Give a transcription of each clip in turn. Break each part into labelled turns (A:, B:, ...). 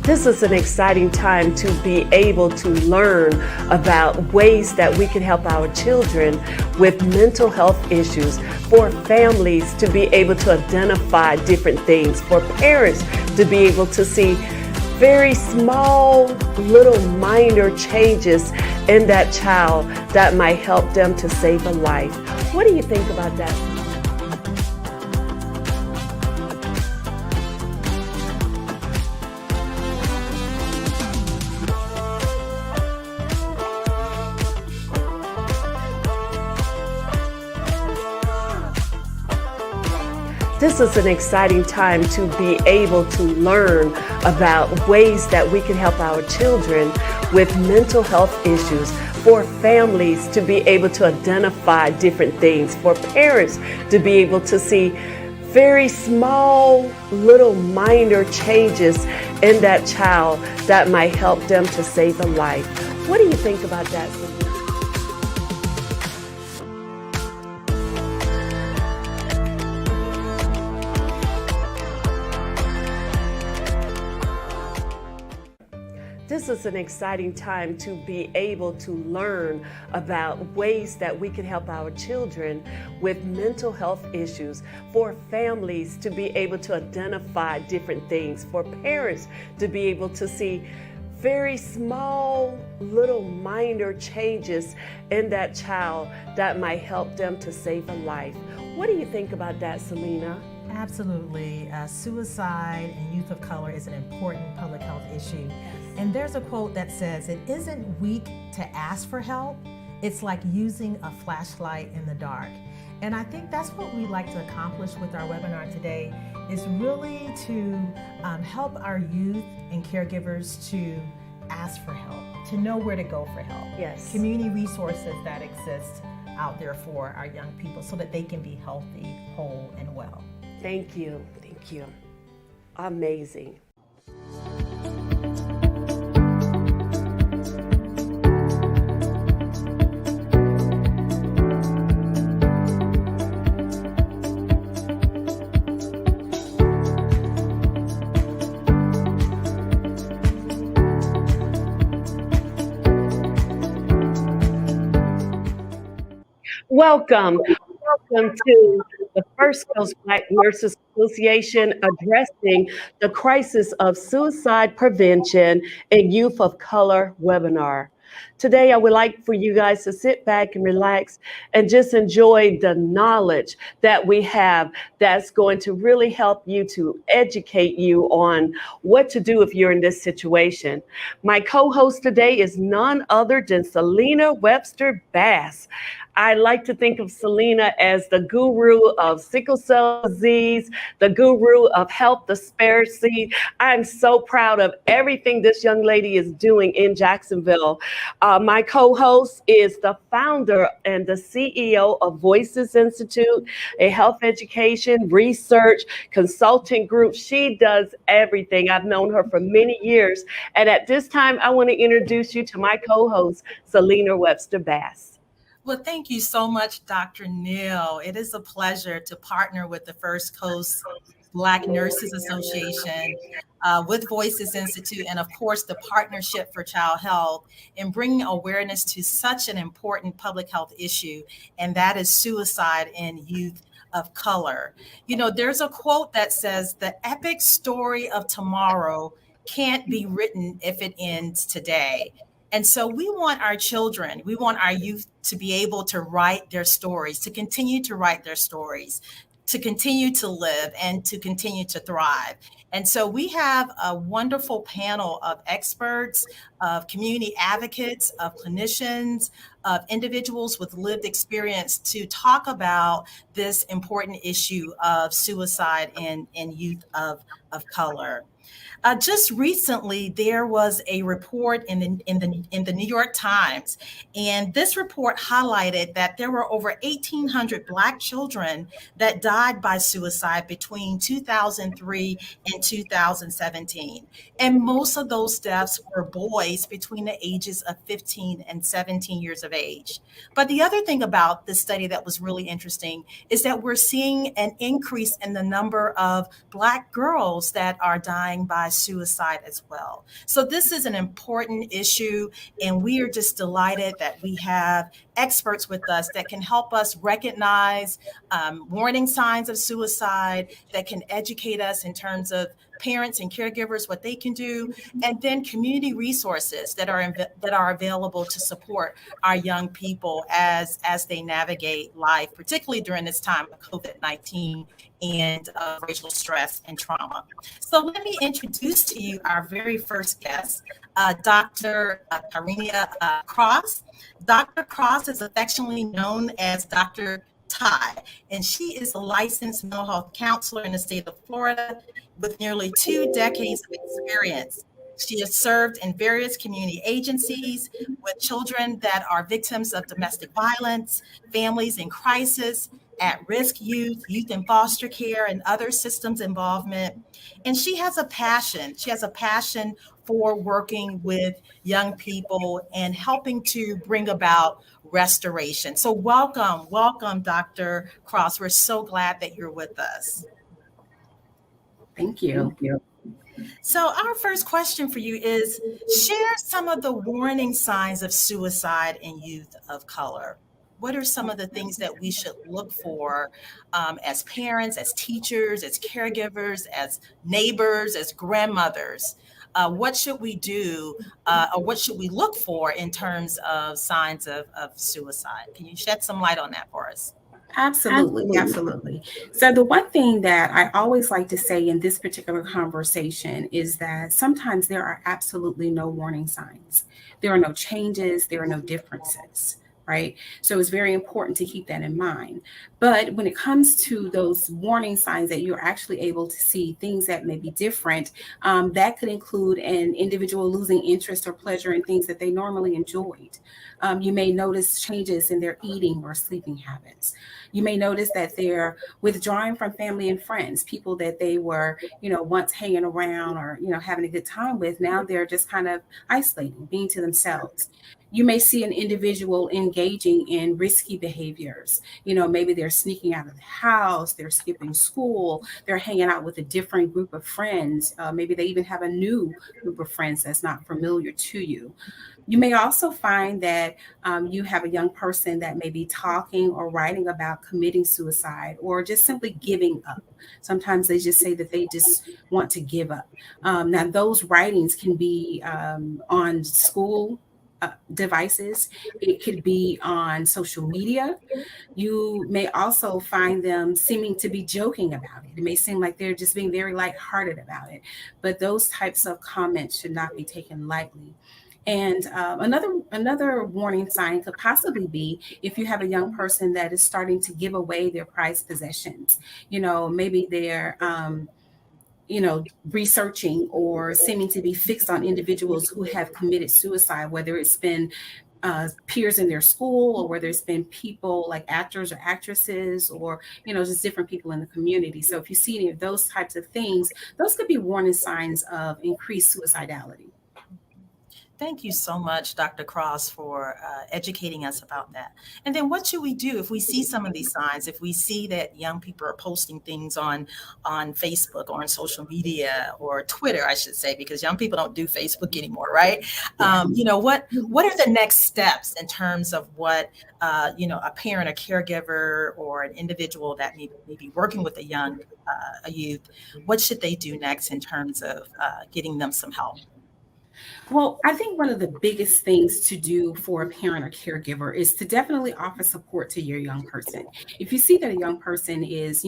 A: This is an exciting time to be able to learn about ways that we can help our children with mental health issues, for families to be able to identify different things, for parents to be able to see very small, little minor changes in that child that might help them to save a life. What do you think about that? This is an exciting time to be able to learn about ways that we can help our children with mental health issues, for families to be able to identify different things, for parents to be able to see very small, little minor changes in that child that might help them to save a life. What do you think about that? This is an exciting time to be able to learn about ways that we can help our children with mental health issues, for families to be able to identify different things, for parents to be able to see very small, little minor changes in that child that might help them to save a life. What do you think about that, Selena?
B: Absolutely. Suicide in youth of color is an important public health issue. And there's a quote that says, "It isn't weak to ask for help, it's like using a flashlight in the dark." And I think that's what we'd like to accomplish with our webinar today, is really to help our youth and caregivers to ask for help, to know where to go for help.
A: Yes.
B: Community resources that exist out there for our young people so that they can be healthy, whole, and well.
A: Thank you. Thank you. Amazing. Welcome. Welcome to the First Coast Black Nurses Association addressing the crisis of suicide prevention in youth of color webinar. Today, I would like for you guys to sit back and relax and just enjoy the knowledge that we have that's going to really help you, to educate you on what to do if you're in this situation. My co-host today is none other than Selena Webster Bass. I like to think of Selena as the guru of sickle cell disease, the guru of health disparity. I'm so proud of everything this young lady is doing in Jacksonville. My co-host is the founder and the CEO of Voices Institute, a health education, research, consulting group. She does everything. I've known her for many years. And at this time, I want to introduce you to my co-host, Selena Webster Bass.
C: Well, thank you so much, Dr. Neal. It is a pleasure to partner with the First Coast Black Nurses Association, with Voices Institute, and of course, the Partnership for Child Health, in bringing awareness to such an important public health issue, and that is suicide in youth of color. You know, there's a quote that says, "The epic story of tomorrow can't be written if it ends today." And so we want our children, we want our youth to be able to write their stories, to continue to write their stories, to continue to live and to continue to thrive. And so we have a wonderful panel of experts, of community advocates, of clinicians, of individuals with lived experience to talk about this important issue of suicide in youth of color. Just recently, there was a report in the New York Times, and this report highlighted that there were over 1,800 Black children that died by suicide between 2003 and 2017. And most of those deaths were boys between the ages of 15 and 17 years of age. But the other thing about this study that was really interesting is that we're seeing an increase in the number of Black girls that are dying driven by suicide as well. So this is an important issue, and we are just delighted that we have experts with us that can help us recognize warning signs of suicide, that can educate us in terms of parents and caregivers what they can do, and then community resources that are available to support our young people as they navigate life, particularly during this time of COVID-19 and racial stress and trauma. So let me introduce to you our very first guest, Dr. Karina Cross. Dr. Cross is affectionately known as Dr. Ty, and she is a licensed mental health counselor in the state of Florida with nearly 2 decades of experience. She has served in various community agencies with children that are victims of domestic violence, families in crisis, at risk youth, youth in foster care, and other systems involvement. And she has a passion. She has a passion for working with young people and helping to bring about restoration. So, welcome, Dr. Cross. We're so glad that you're with us.
D: Thank you.
C: So, our first question for you is share some of the warning signs of suicide in youth of color. What are some of the things that we should look for as parents, as teachers, as caregivers, as neighbors, as grandmothers? What should we do or what should we look for in terms of signs of suicide? Can you shed some light on that for us?
D: Absolutely, absolutely. So, the one thing that I always like to say in this particular conversation is that sometimes there are absolutely no warning signs. There are no changes, there are no differences, right? So, it's very important to keep that in mind. But when it comes to those warning signs that you're actually able to see things that may be different, that could include an individual losing interest or pleasure in things that they normally enjoyed. You may notice changes in their eating or sleeping habits. You may notice that they're withdrawing from family and friends, people that they were, once hanging around or, having a good time with. Now they're just kind of isolating, being to themselves. You may see an individual engaging in risky behaviors. Maybe they're sneaking out of the house, they're skipping school, they're hanging out with a different group of friends. Maybe they even have a new group of friends that's not familiar to you. You may also find that you have a young person that may be talking or writing about committing suicide or just simply giving up. Sometimes they just say that they just want to give up. Now, those writings can be on school devices, it could be on social media. You may also find them seeming to be joking about it. It may seem like they're just being very lighthearted about it, but those types of comments should not be taken lightly. And another warning sign could possibly be if you have a young person that is starting to give away their prized possessions. Maybe they're researching or seeming to be fixed on individuals who have committed suicide, whether it's been peers in their school or whether it's been people like actors or actresses or, just different people in the community. So if you see any of those types of things, those could be warning signs of increased suicidality.
C: Thank you so much, Dr. Cross, for educating us about that. And then what should we do if we see some of these signs, if we see that young people are posting things on Facebook or on social media or Twitter, I should say, because young people don't do Facebook anymore, right? What are the next steps in terms of what, a parent, a caregiver, or an individual that may be working with a youth, what should they do next in terms of getting them some help?
D: Well, I think one of the biggest things to do for a parent or caregiver is to definitely offer support to your young person. If you see that a young person is,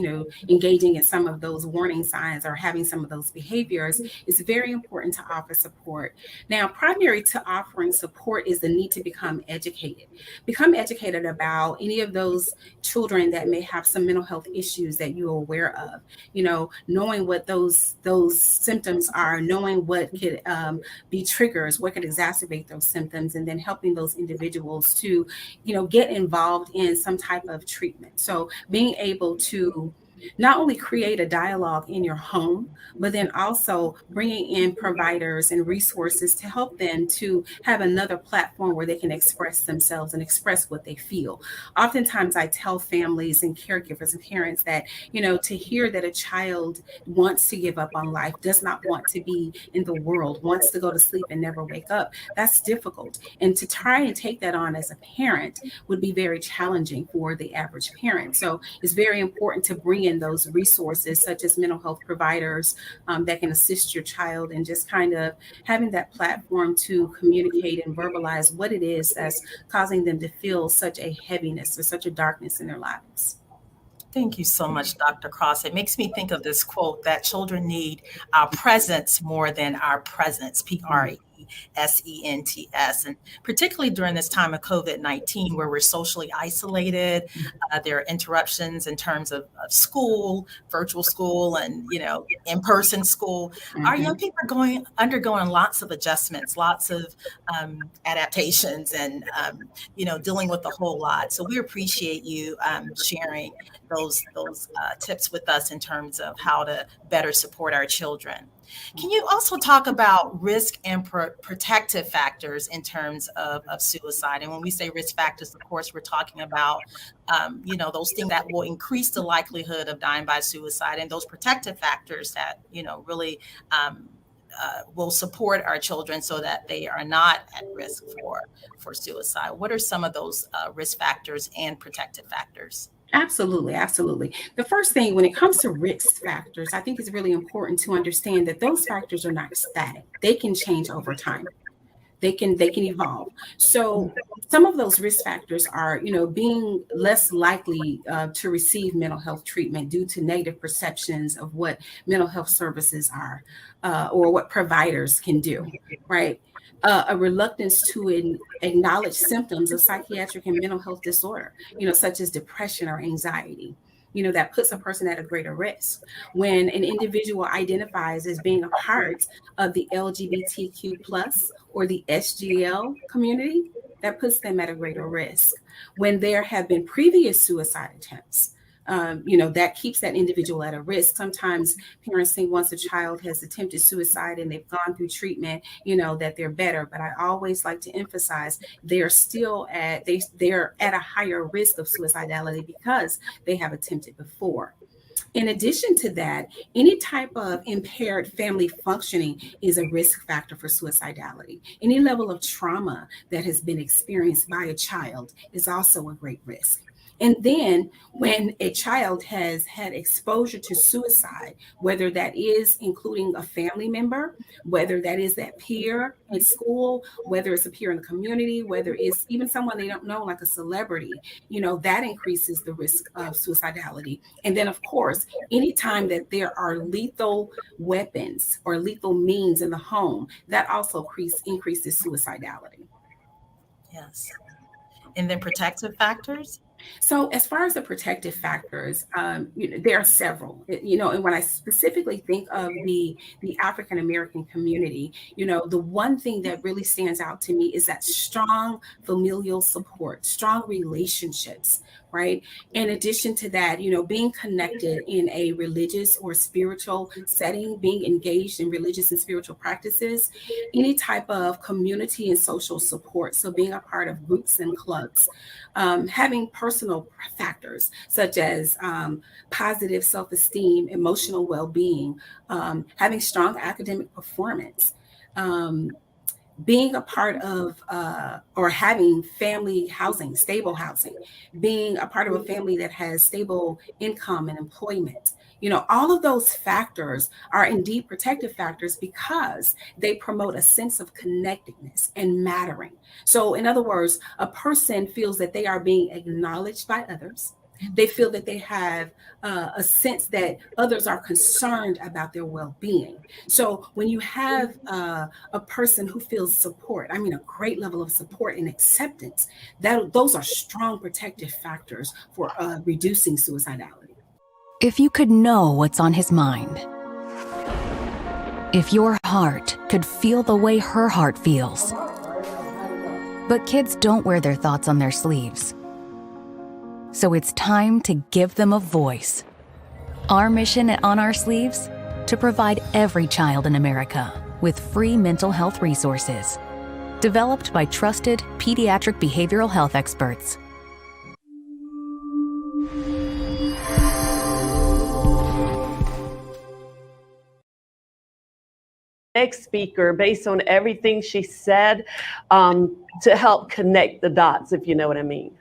D: engaging in some of those warning signs or having some of those behaviors, it's very important to offer support. Now, primary to offering support is the need to become educated. Become educated about any of those children that may have some mental health issues that you're aware of. Knowing what those symptoms are, knowing what could be triggers, what could exacerbate those symptoms, and then helping those individuals to, get involved in some type of treatment. So being able to Not only create a dialogue in your home, but then also bringing in providers and resources to help them to have another platform where they can express themselves and express what they feel. Oftentimes, I tell families and caregivers and parents that, to hear that a child wants to give up on life, does not want to be in the world, wants to go to sleep and never wake up, that's difficult. And to try and take that on as a parent would be very challenging for the average parent. So it's very important to bring in those resources, such as mental health providers that can assist your child, and just kind of having that platform to communicate and verbalize what it is that's causing them to feel such a heaviness or such a darkness in their lives.
C: Thank you so much, Dr. Cross. It makes me think of this quote that children need our presence more than our presence, PRESENTS. And particularly during this time of COVID-19, where we're socially isolated, there are interruptions in terms of school, virtual school, and, in-person school. Our young people are undergoing lots of adjustments, lots of adaptations, and, dealing with a whole lot. So we appreciate you sharing those tips with us in terms of how to better support our children. Can you also talk about risk and protective factors in terms of suicide? And when we say risk factors, of course, we're talking about, those things that will increase the likelihood of dying by suicide, and those protective factors that, really will support our children so that they are not at risk for suicide. What are some of those risk factors and protective factors?
D: Absolutely, absolutely. The first thing, when it comes to risk factors, I think it's really important to understand that those factors are not static. They can change over time. They can evolve. So some of those risk factors are, being less likely to receive mental health treatment due to negative perceptions of what mental health services are, or what providers can do, right? A reluctance to acknowledge symptoms of psychiatric and mental health disorder, such as depression or anxiety. That puts a person at a greater risk. When an individual identifies as being a part of the LGBTQ plus or the SGL community, that puts them at a greater risk. When there have been previous suicide attempts, that keeps that individual at a risk. Sometimes parents think once a child has attempted suicide and they've gone through treatment, that they're better. But I always like to emphasize they're at a higher risk of suicidality because they have attempted before. In addition to that, any type of impaired family functioning is a risk factor for suicidality. Any level of trauma that has been experienced by a child is also a great risk. And then when a child has had exposure to suicide, whether that is including a family member, whether that is that peer in school, whether it's a peer in the community, whether it's even someone they don't know, like a celebrity, that increases the risk of suicidality. And then, of course, anytime that there are lethal weapons or lethal means in the home, that also increases suicidality.
C: Yes. And then protective factors?
D: So, as far as the protective factors, there are several. And when I specifically think of the African American community, the one thing that really stands out to me is that strong familial support, strong relationships, right? In addition to that, being connected in a religious or spiritual setting, being engaged in religious and spiritual practices, any type of community and social support. So, being a part of groups and clubs, having personal factors such as positive self-esteem, emotional well-being, having strong academic performance, being a part of or having family housing, stable housing, being a part of a family that has stable income and employment. All of those factors are indeed protective factors because they promote a sense of connectedness and mattering. So, in other words, a person feels that they are being acknowledged by others. They feel that they have a sense that others are concerned about their well-being. So when you have a person who feels support, I mean, a great level of support and acceptance, those are strong protective factors for reducing suicidality.
E: If you could know what's on his mind, if your heart could feel the way her heart feels. But kids don't wear their thoughts on their sleeves. So it's time to give them a voice. Our mission at On Our Sleeves? To provide every child in America with free mental health resources. Developed by trusted pediatric behavioral health experts.
A: Next speaker, based on everything she said, to help connect the dots, if you know what I mean.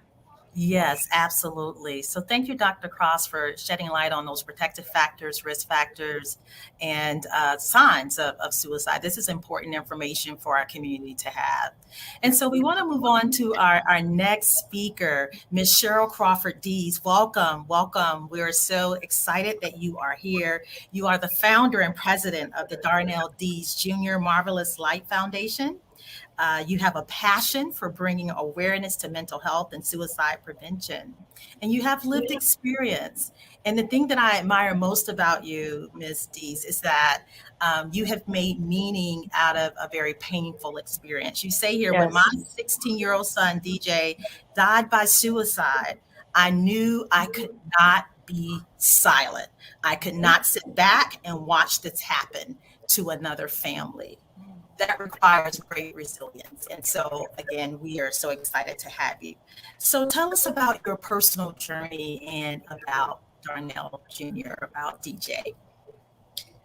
C: Yes, absolutely. So thank you, Dr. Cross, for shedding light on those protective factors, risk factors, and signs of suicide. This is important information for our community to have. And so we want to move on to our next speaker, Ms. Cheryl Crawford Dees. Welcome, welcome. We are so excited that you are here. You are the founder and president of the Darnell Dees Jr. Marvelous Light Foundation. You have a passion for bringing awareness to mental health and suicide prevention, and you have lived experience. And the thing that I admire most about you, Ms. Dees, is that you have made meaning out of a very painful experience. You say here, when my 16-year-old son, DJ, died by suicide, I knew I could not be silent. I could not sit back and watch this happen to another family. That requires great resilience. And so, again, we are so excited to have you. So tell us about your personal journey and about Darnell Jr., about DJ.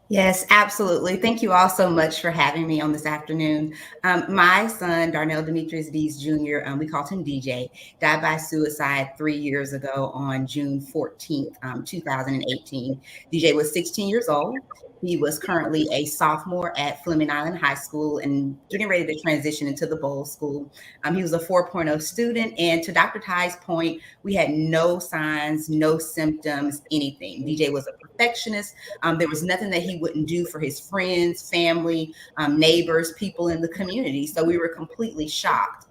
F: Yes, absolutely. Thank you all so much for having me on this afternoon. My son, Darnell Demetrius Dees Jr., we called him DJ, died by suicide 3 years ago on June 14th, 2018. DJ was 16 years old. He was currently a sophomore at Fleming Island High School and getting ready to transition into the Bowl School. He was a 4.0 student. And to Dr. Ty's point, we had no signs, no symptoms, anything. DJ was a perfectionist. There was nothing that he wouldn't do for his friends, family, neighbors, people in the community. So we were completely shocked.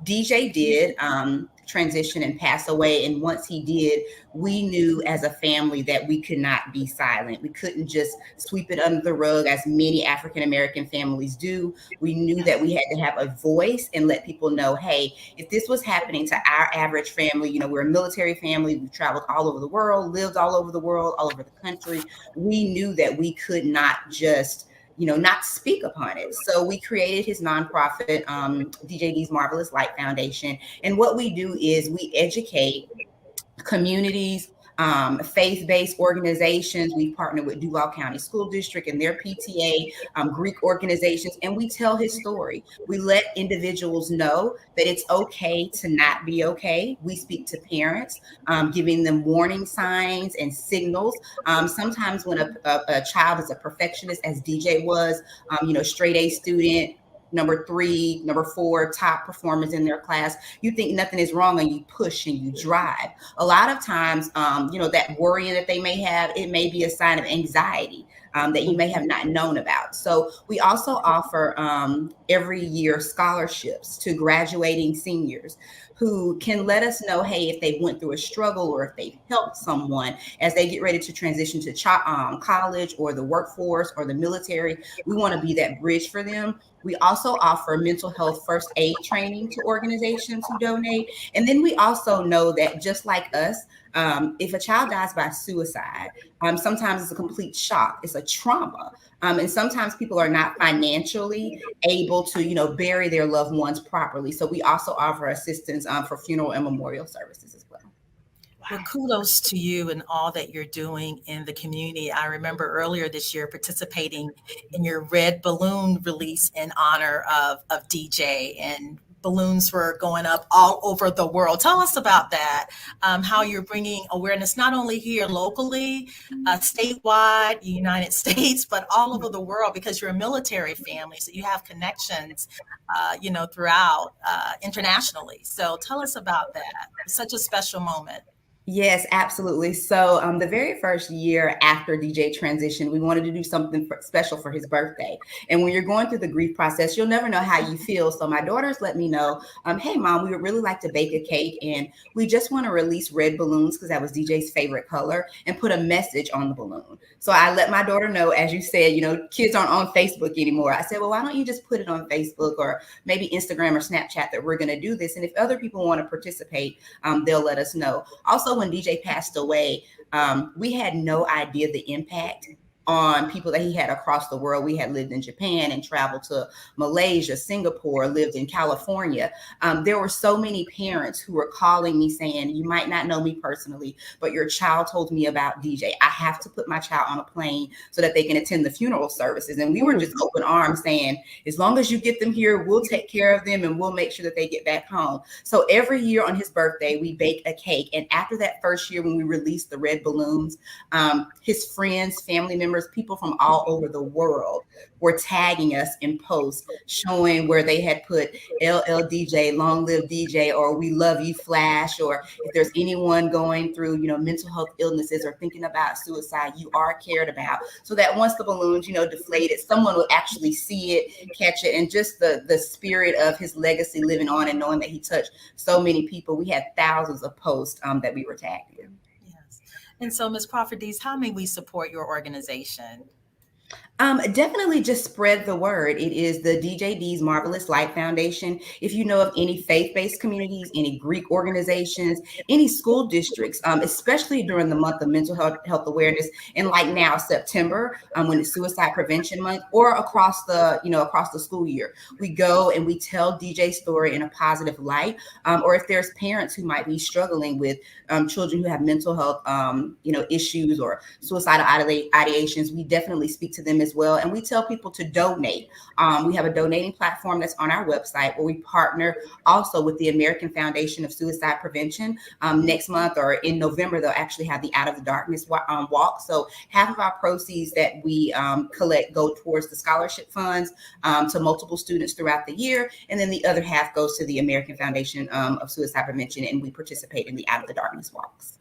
F: DJ did transition and pass away. And once he did, we knew as a family that we could not be silent. We couldn't just sweep it under the rug as many African-American families do. We knew that we had to have a voice and let people know, hey, if this was happening to our average family, you know, we're a military family, we've traveled all over the world, lived all over the world, all over the country. We knew that we could not just not speak upon it. So we created his nonprofit, DJ Dees Marvelous Light Foundation. And what we do is we educate communities, faith-based organizations. We partner with Duval County School District and their PTA, Greek organizations, and we tell his story. We let individuals know that it's okay to not be okay. We speak to parents, giving them warning signs and signals. Sometimes when a child is a perfectionist, as DJ was, straight A student, number 3, number 4, top performers in their class, you think nothing is wrong and you push and you drive. A lot of times, that worrying that they may have, it may be a sign of anxiety that you may have not known about. So we also offer every year scholarships to graduating seniors who can let us know, hey, if they went through a struggle or if they've helped someone as they get ready to transition to college or the workforce or the military. We want to be that bridge for them. We also offer mental health first aid training to organizations who donate. And then we also know that just like us, if a child dies by suicide, sometimes it's a complete shock. It's a trauma. And sometimes people are not financially able to, bury their loved ones properly. So we also offer assistance for funeral and memorial services as well.
C: Well, kudos to you and all that you're doing in the community. I remember earlier this year participating in your red balloon release in honor of DJ, and balloons were going up all over the world. Tell us about that, how you're bringing awareness, not only here locally, statewide, United States, but all over the world, because you're a military family, so you have connections, throughout internationally. So tell us about that. It's such a special moment.
F: Yes, absolutely. So the very first year after DJ transitioned, we wanted to do something special for his birthday. And when you're going through the grief process, you'll never know how you feel. So my daughters let me know, hey, Mom, we would really like to bake a cake. And we just want to release red balloons because that was DJ's favorite color and put a message on the balloon. So I let my daughter know, as you said, kids aren't on Facebook anymore. I said, well, why don't you just put it on Facebook or maybe Instagram or Snapchat that we're going to do this. And if other people want to participate, they'll let us know. Also, when DJ passed away, We had no idea the impact on people that he had across the world. We had lived in Japan and traveled to Malaysia, Singapore, lived in California. There were so many parents who were calling me saying, you might not know me personally, but your child told me about DJ. I have to put my child on a plane so that they can attend the funeral services. And we were just open arms saying, as long as you get them here, we'll take care of them and we'll make sure that they get back home. So every year on his birthday, we bake a cake. And after that first year, when we released the red balloons, his friends, family members, people from all over the world were tagging us in posts showing where they had put LLDJ, long live DJ, or we love you Flash, or if there's anyone going through, mental health illnesses or thinking about suicide, you are cared about. So that once the balloons, deflated, someone would actually see it, catch it, and just the spirit of his legacy living on and knowing that he touched so many people. We had thousands of posts that we were tagged in.
C: And so, Ms. Crawford-Dees, how may we support your organization?
F: Definitely just spread the word. It is the DJ D's Marvelous Light Foundation. If you know of any faith-based communities, any Greek organizations, any school districts, especially during the month of mental health awareness, and like now, September, when it's Suicide Prevention Month, or across the school year, we go and we tell DJ's story in a positive light. Or if there's parents who might be struggling with children who have mental health, issues or suicidal ideations, we definitely speak to them as well. And we tell people to donate. We have a donating platform that's on our website where we partner also with the American Foundation of Suicide Prevention. Next month or in November, they'll actually have the Out of the Darkness walk. So half of our proceeds that we collect go towards the scholarship funds to multiple students throughout the year. And then the other half goes to the American Foundation of Suicide Prevention. And we participate in the Out of the Darkness walks.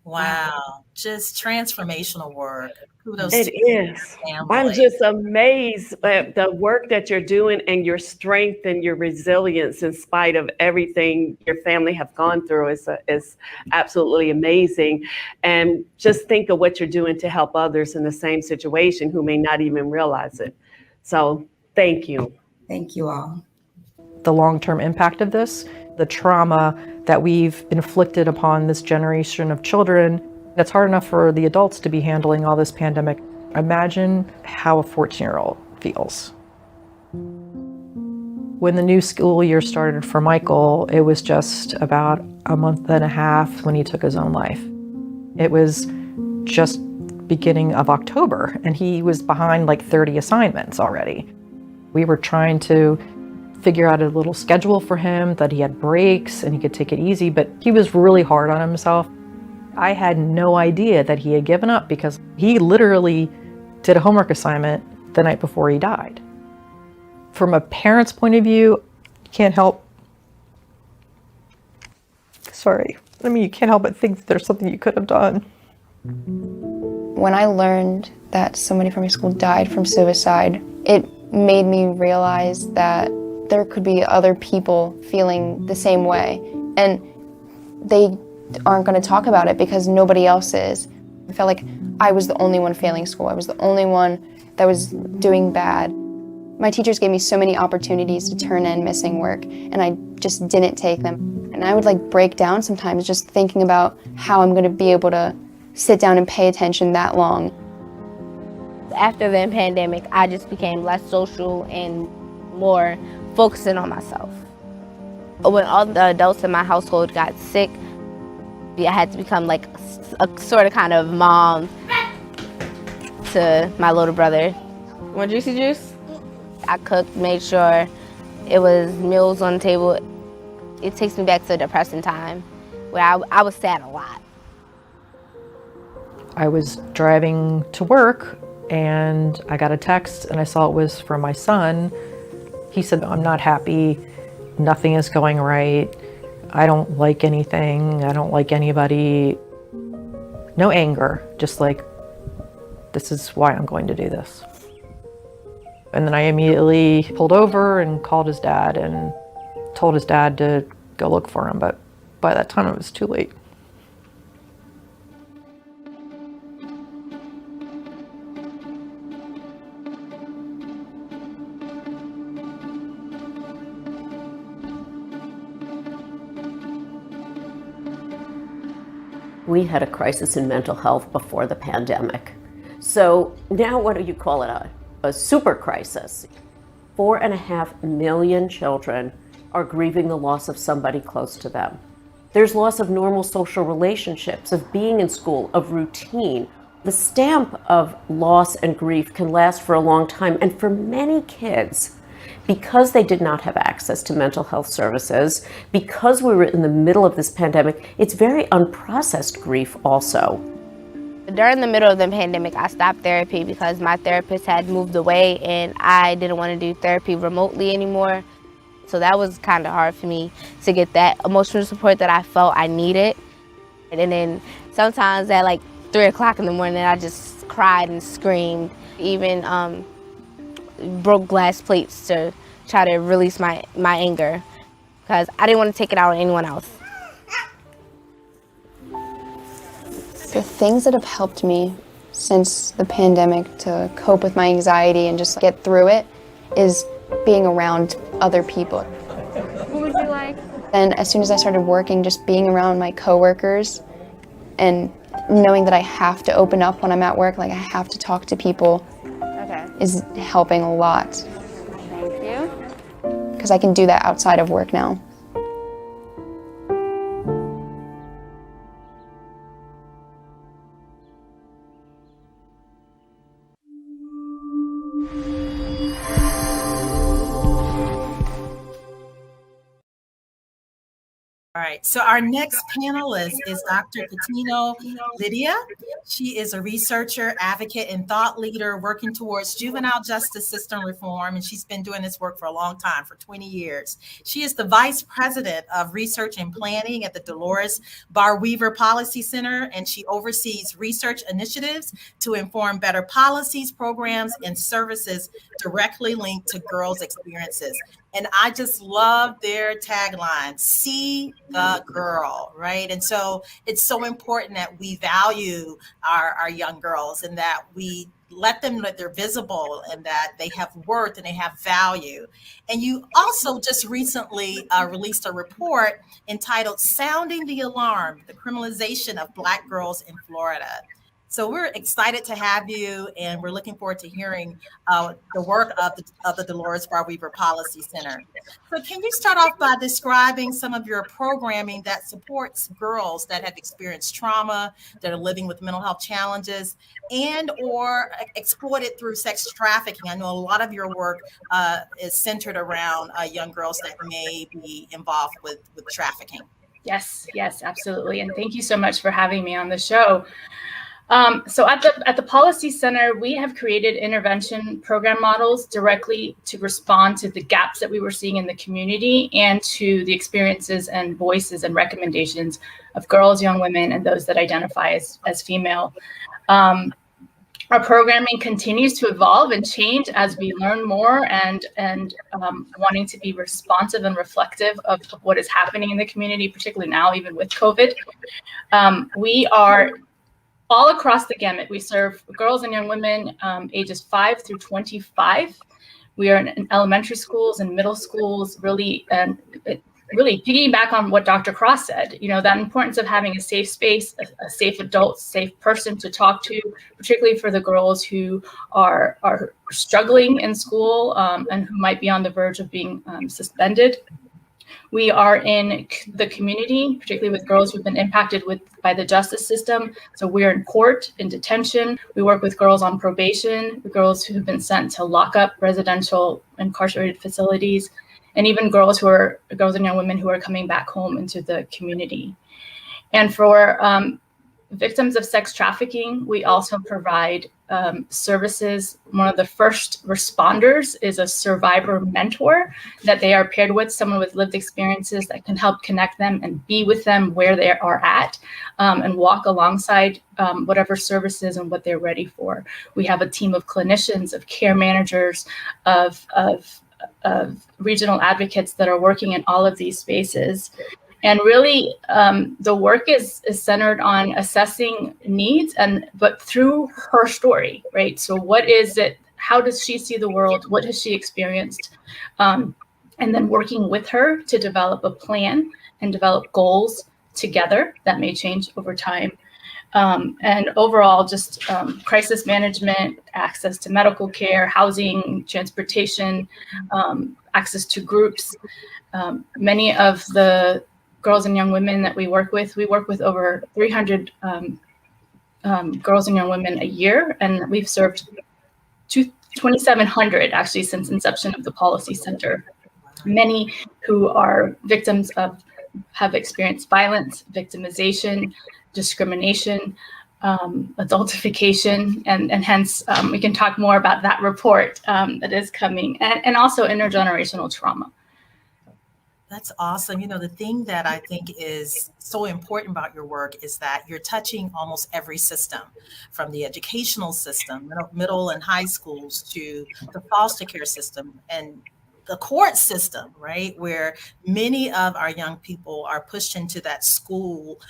C: Wow, just transformational work. Kudos
A: It
C: to you and
A: is.
C: your
A: I'm
C: family.
A: just amazed at the work that you're doing and your strength and your resilience in spite of everything your family have gone through is absolutely amazing. And just think of what you're doing to help others in the same situation who may not even realize it. So thank you.
F: Thank you all.
G: The long-term impact of this, the trauma that we've inflicted upon this generation of children. It's hard enough for the adults to be handling all this pandemic. Imagine how a 14-year-old feels. When the new school year started for Michael, it was just about a month and a half when he took his own life. It was just beginning of October, and he was behind like 30 assignments already. We were trying to figure out a little schedule for him, that he had breaks and he could take it easy, but he was really hard on himself. I had no idea that he had given up because he literally did a homework assignment the night before he died. From a parent's point of view, you can't help, you can't help but think that there's something you could have done.
H: When I learned that somebody from my school died from suicide, it made me realize that there could be other people feeling the same way, and they aren't going to talk about it because nobody else is. I felt like I was the only one failing school. I was the only one that was doing bad. My teachers gave me so many opportunities to turn in missing work, and I just didn't take them. And I would break down sometimes just thinking about how I'm going to be able to sit down and pay attention that long.
I: After the pandemic, I just became less social and more focusing on myself. When all the adults in my household got sick, I had to become like a sort of kind of mom to my little brother. Want juicy juice? I cooked, made sure it was meals on the table. It takes me back to a depressing time where I was sad a lot.
G: I was driving to work and I got a text and I saw it was from my son. He said, "I'm not happy, nothing is going right, I don't like anything, I don't like anybody." No anger, just like, this is why I'm going to do this. And then I immediately pulled over and called his dad and told his dad to go look for him, but by that time it was too late.
J: We had a crisis in mental health before the pandemic. So now what do you call it, a super crisis? 4.5 million children are grieving the loss of somebody close to them. There's loss of normal social relationships, of being in school, of routine. The stamp of loss and grief can last for a long time, and for many kids, because they did not have access to mental health services, because we were in the middle of this pandemic, it's very unprocessed grief also.
I: During the middle of the pandemic, I stopped therapy because my therapist had moved away and I didn't want to do therapy remotely anymore. So that was kind of hard for me to get that emotional support that I felt I needed. And then sometimes at like 3 o'clock in the morning, I just cried and screamed, even broke glass plates to try to release my anger because I didn't want to take it out on anyone else.
H: The things that have helped me since the pandemic to cope with my anxiety and just get through it is being around other people.
I: What would you like?
H: And as soon as I started working, just being around my coworkers and knowing that I have to open up when I'm at work, like I have to talk to people, is helping a lot.
I: Thank you.
H: Because I can do that outside of work now.
C: All right, so our next panelist is Dr. Patino Lydia. She is a researcher, advocate, and thought leader working towards juvenile justice system reform, and she's been doing this work for a long time, for 20 years. She is the Vice President of Research and Planning at the Dolores Barr-Weaver Policy Center, and she oversees research initiatives to inform better policies, programs, and services directly linked to girls' experiences. And I just love their tagline, see the girl, right? And so it's so important that we value our young girls and that we let them know that they're visible and that they have worth and they have value. And you also just recently released a report entitled Sounding the Alarm, the Criminalization of Black Girls in Florida. So we're excited to have you, and we're looking forward to hearing the work of the Dolores Barr-Weaver Policy Center. So can you start off by describing some of your programming that supports girls that have experienced trauma, that are living with mental health challenges, and or exploited through sex trafficking? I know a lot of your work is centered around young girls that may be involved with trafficking.
K: Yes, absolutely. And thank you so much for having me on the show. So at the Policy Center, we have created intervention program models directly to respond to the gaps that we were seeing in the community and to the experiences and voices and recommendations of girls, young women, and those that identify as female. Our programming continues to evolve and change as we learn more and wanting to be responsive and reflective of what is happening in the community, particularly now, even with COVID. We are all across the gamut. We serve girls and young women ages 5 through 25. We are in elementary schools and middle schools, really piggyback on what Dr. Cross said, that importance of having a safe space, a safe adult, safe person to talk to, particularly for the girls who are struggling in school and who might be on the verge of being suspended. We are in the community, particularly with girls who've been impacted by the justice system. So we're in court, in detention. We work with girls on probation, girls who've been sent to lockup, residential, incarcerated facilities, and even girls and young women who are coming back home into the community. And for victims of sex trafficking, we also provide services. One of the first responders is a survivor mentor that they are paired with, someone with lived experiences that can help connect them and be with them where they are at and walk alongside whatever services and what they're ready for. We have a team of clinicians, of care managers, of regional advocates that are working in all of these spaces. And really, the work is centered on assessing needs, but through her story, right? So what is it? How does she see the world? What has she experienced? And then working with her to develop a plan and develop goals together. That may change over time. And overall, just crisis management, access to medical care, housing, transportation, access to groups. Many of the girls and young women that we work with over 300 girls and young women a year, and we've served 2,700 actually since inception of the Policy Center. Many who are victims of, have experienced violence, victimization, discrimination, adultification, and hence we can talk more about that report that is coming, and also intergenerational trauma.
B: That's awesome. You know, the thing that I think is so important about your work is that you're touching almost every system, from the educational system, middle and high schools, to the foster care system and the court system, right? Where many of our young people are pushed into that school,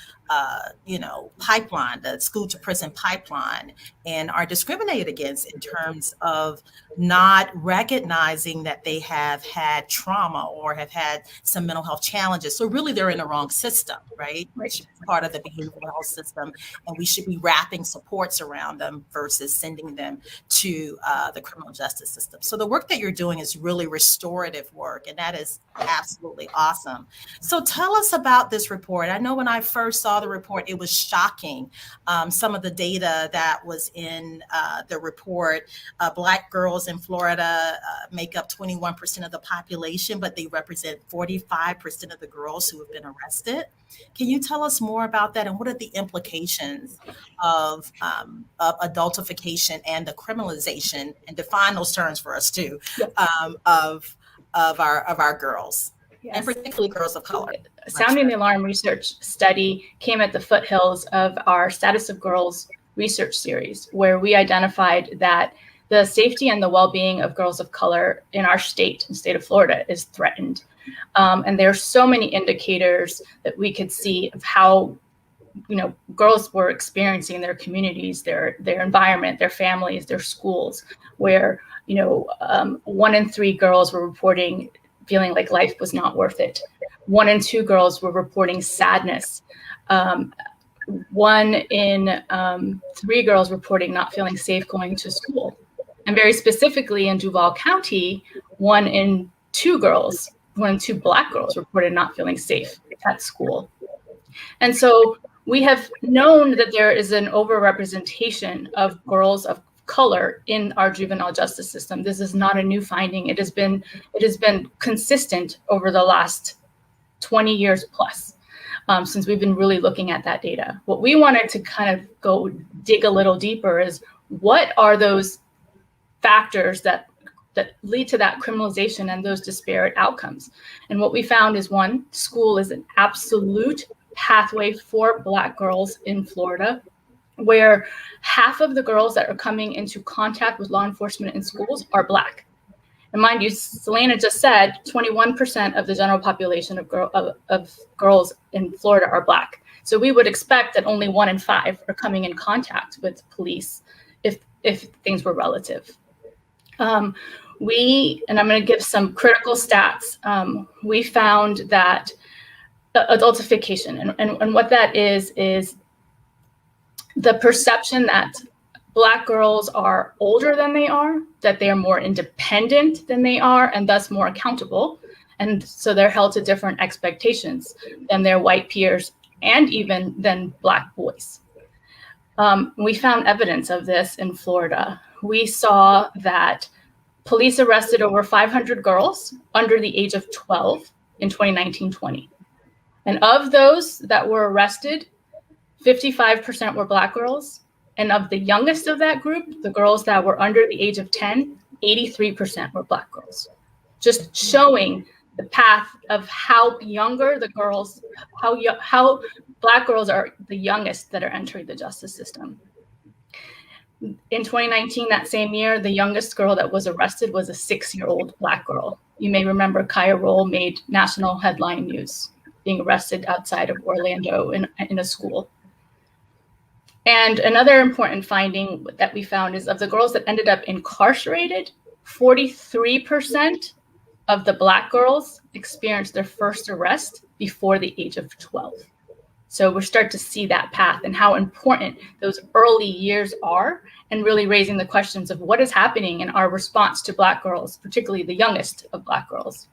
B: pipeline, the school to prison pipeline, and are discriminated against in terms of not recognizing that they have had trauma or have had some mental health challenges. So really they're in the wrong system, right? Which is part of the behavioral health system. And we should be wrapping supports around them versus sending them to the criminal justice system. So the work that you're doing is really restorative work, and that is absolutely awesome. So tell us about this report. I know when I first saw the report, it was shocking. Some of the data that was in the report. Black girls in Florida make up 21% of the population, but they represent 45% of the girls who have been arrested. Can you tell us more about that, and what are the implications of adultification and the criminalization, and define those terms for us too, of our girls? Yes. And particularly girls of color.
K: Sounding the Alarm research study came at the foothills of our Status of Girls research series, where we identified that the safety and the well-being of girls of color in our state, the state of Florida, is threatened. And there are so many indicators that we could see of how, girls were experiencing their communities, their environment, their families, their schools, where, 1 in 3 girls were reporting feeling like life was not worth it. 1 in 2 girls were reporting sadness. 1 in 3 girls reporting not feeling safe going to school. And very specifically in Duval County, 1 in 2 Black girls reported not feeling safe at school. And so we have known that there is an overrepresentation of girls of color in our juvenile justice system. This is not a new finding. It has been consistent over the last 20 years plus, since we've been really looking at that data. What we wanted to kind of go dig a little deeper is, what are those factors that lead to that criminalization and those disparate outcomes? And what we found is, 1, school is an absolute pathway for Black girls in Florida, where half of the girls that are coming into contact with law enforcement in schools are Black. And mind you, Selena just said 21% of the general population of girls in Florida are Black. So we would expect that only 1 in 5 are coming in contact with police if things were relative. And I'm going to give some critical stats. We found that adultification, and what that is the perception that Black girls are older than they are, that they are more independent than they are, and thus more accountable. And so they're held to different expectations than their white peers, and even than Black boys. We found evidence of this in Florida. We saw that police arrested over 500 girls under the age of 12 in 2019-20. And of those that were arrested, 55% were Black girls. And of the youngest of that group, the girls that were under the age of 10, 83% were Black girls. Just showing the path of how younger the girls, how Black girls are the youngest that are entering the justice system. In 2019, that same year, the youngest girl that was arrested was a 6-year-old Black girl. You may remember Kaya Roll made national headline news, being arrested outside of Orlando in a school. And another important finding that we found is, of the girls that ended up incarcerated, 43% of the Black girls experienced their first arrest before the age of 12. So we start to see that path and how important those early years are, and really raising the questions of what is happening in our response to Black girls, particularly the youngest of Black girls.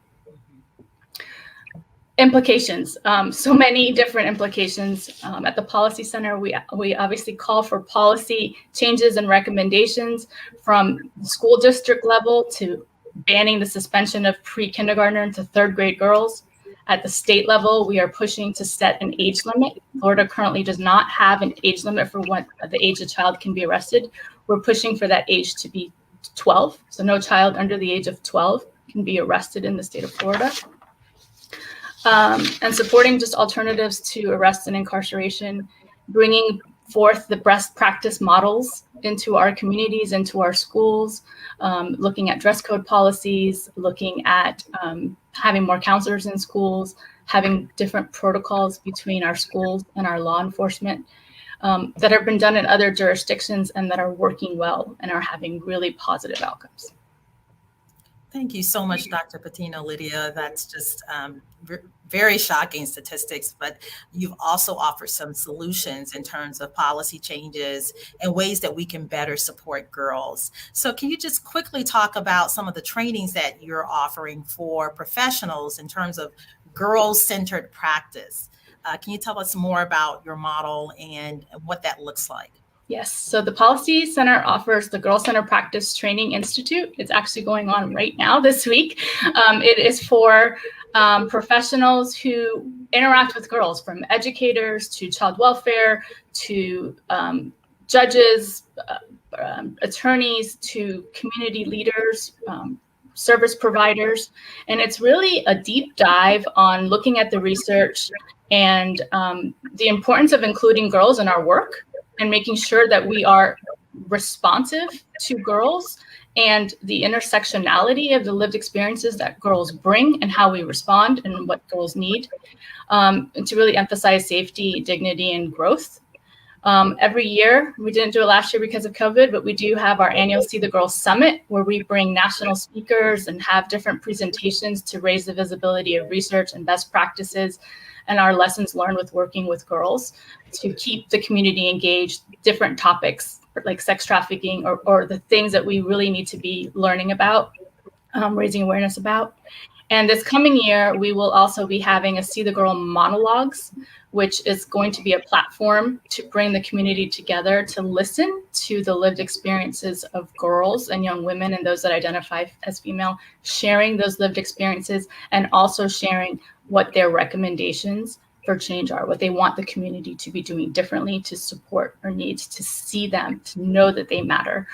K: Implications, so many different implications. At the Policy Center, we obviously call for policy changes and recommendations from school district level to banning the suspension of pre-kindergartner to third grade girls. At the state level, we are pushing to set an age limit. Florida currently does not have an age limit for what the age a child can be arrested. We're pushing for that age to be 12. So no child under the age of 12 can be arrested in the state of Florida. And supporting just alternatives to arrest and incarceration, bringing forth the best practice models into our communities, into our schools, looking at dress code policies, looking at having more counselors in schools, having different protocols between our schools and our law enforcement that have been done in other jurisdictions and that are working well and are having really positive outcomes.
C: Thank you so much, Dr. Patino Lydia. That's just very shocking statistics, but you've also offered some solutions in terms of policy changes and ways that we can better support girls. So can you just quickly talk about some of the trainings that you're offering for professionals in terms of girl-centered practice? Can you tell us more about your model and what that looks like?
K: Yes, so the Policy Center offers the Girl Center Practice Training Institute. It's actually going on right now this week. It is for professionals who interact with girls, from educators to child welfare to judges, attorneys to community leaders, service providers. And it's really a deep dive on looking at the research and the importance of including girls in our work, and making sure that we are responsive to girls and the intersectionality of the lived experiences that girls bring and how we respond and what girls need, and to really emphasize safety, dignity, and growth. Every year, we didn't do it last year because of COVID, but we do have our annual See the Girls Summit, where we bring national speakers and have different presentations to raise the visibility of research and best practices and our lessons learned with working with girls to keep the community engaged, different topics like sex trafficking or the things that we really need to be learning about, raising awareness about. And this coming year, we will also be having a See the Girl Monologues, which is going to be a platform to bring the community together to listen to the lived experiences of girls and young women and those that identify as female, sharing those lived experiences and also sharing what their recommendations for change are, what they want the community to be doing differently to support our needs, to see them, to know that they matter.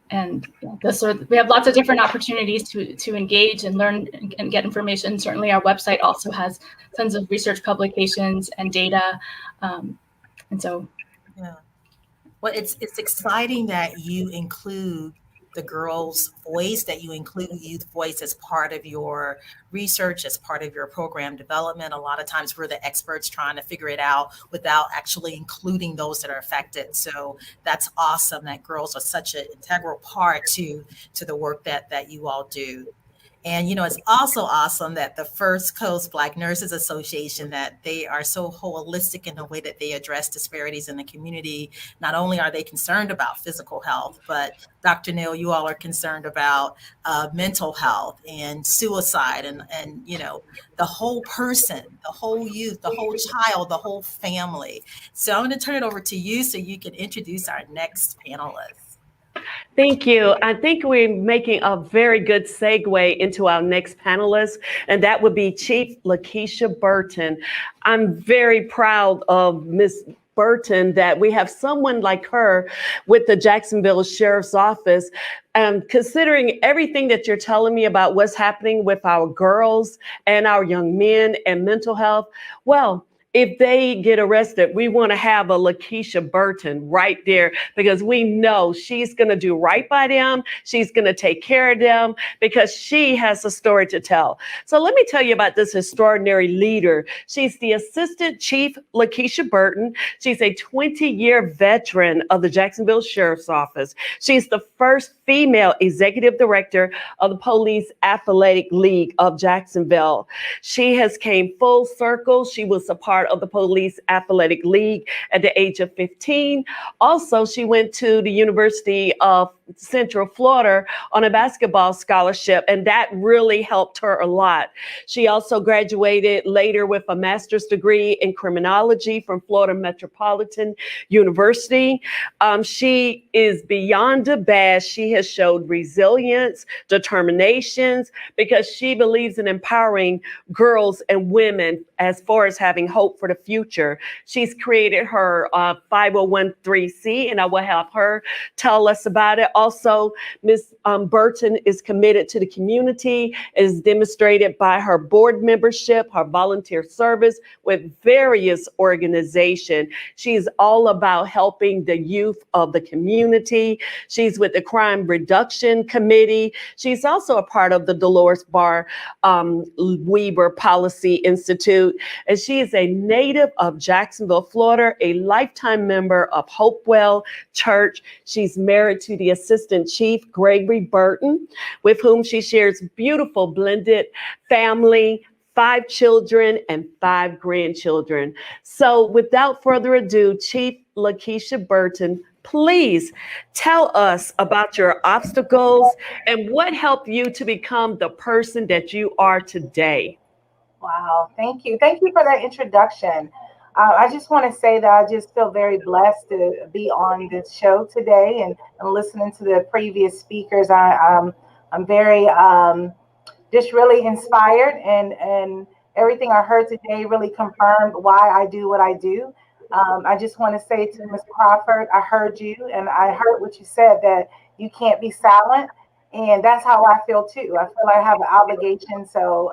K: And we have lots of different opportunities to engage and learn and get information. Certainly our website also has tons of research publications and data. And so.
C: Yeah. Well, it's exciting that you include the girls' voice, that you include youth voice as part of your research, as part of your program development. A lot of times we're the experts trying to figure it out without actually including those that are affected. So that's awesome that girls are such an integral part to the work that you all do. And, it's also awesome that the First Coast Black Nurses Association, that they are so holistic in the way that they address disparities in the community. Not only are they concerned about physical health, but Dr. Neal, you all are concerned about mental health and suicide and the whole person, the whole youth, the whole child, the whole family. So I'm going to turn it over to you so you can introduce our next panelist.
A: Thank you. I think we're making a very good segue into our next panelist, and that would be Chief Lakeisha Burton. I'm very proud of Ms. Burton that we have someone like her with the Jacksonville Sheriff's Office. Considering everything that you're telling me about what's happening with our girls and our young men and mental health, well, if they get arrested, we want to have a Lakeisha Burton right there because we know she's going to do right by them. She's going to take care of them because she has a story to tell. So let me tell you about this extraordinary leader. She's the Assistant Chief Lakeisha Burton. She's a 20-year veteran of the Jacksonville Sheriff's Office. She's the first female executive director of the Police Athletic League of Jacksonville. She has came full circle. She was a part part of the Police Athletic League at the age of 15. Also, she went to the University of Central Florida on a basketball scholarship, and that really helped her a lot. She also graduated later with a master's degree in criminology from Florida Metropolitan University. She is beyond abashed. She has showed resilience, determinations, because she believes in empowering girls and women as far as having hope for the future. She's created her 501c, and I will have her tell us about it. Also, Ms. Burton is committed to the community, is demonstrated by her board membership, her volunteer service with various organizations. She's all about helping the youth of the community. She's with the Crime Reduction Committee. She's also a part of the Dolores Barr Weber Policy Institute. And she is a native of Jacksonville, Florida, a lifetime member of Hopewell Church. She's married to the Assistant Chief, Gregory Burton, with whom she shares beautiful blended family, 5 children and 5 grandchildren. So without further ado, Chief Lakeisha Burton, please tell us about your obstacles and what helped you to become the person that you are today.
L: Wow, thank you. Thank you for that introduction. I just want to say that I just feel very blessed to be on this show today and listening to the previous speakers. I'm very just really inspired, and everything I heard today really confirmed why I do what I do. I just want to say to Ms. Crawford, I heard you, and I heard what you said, that you can't be silent, and that's how I feel too. I feel I have an obligation, so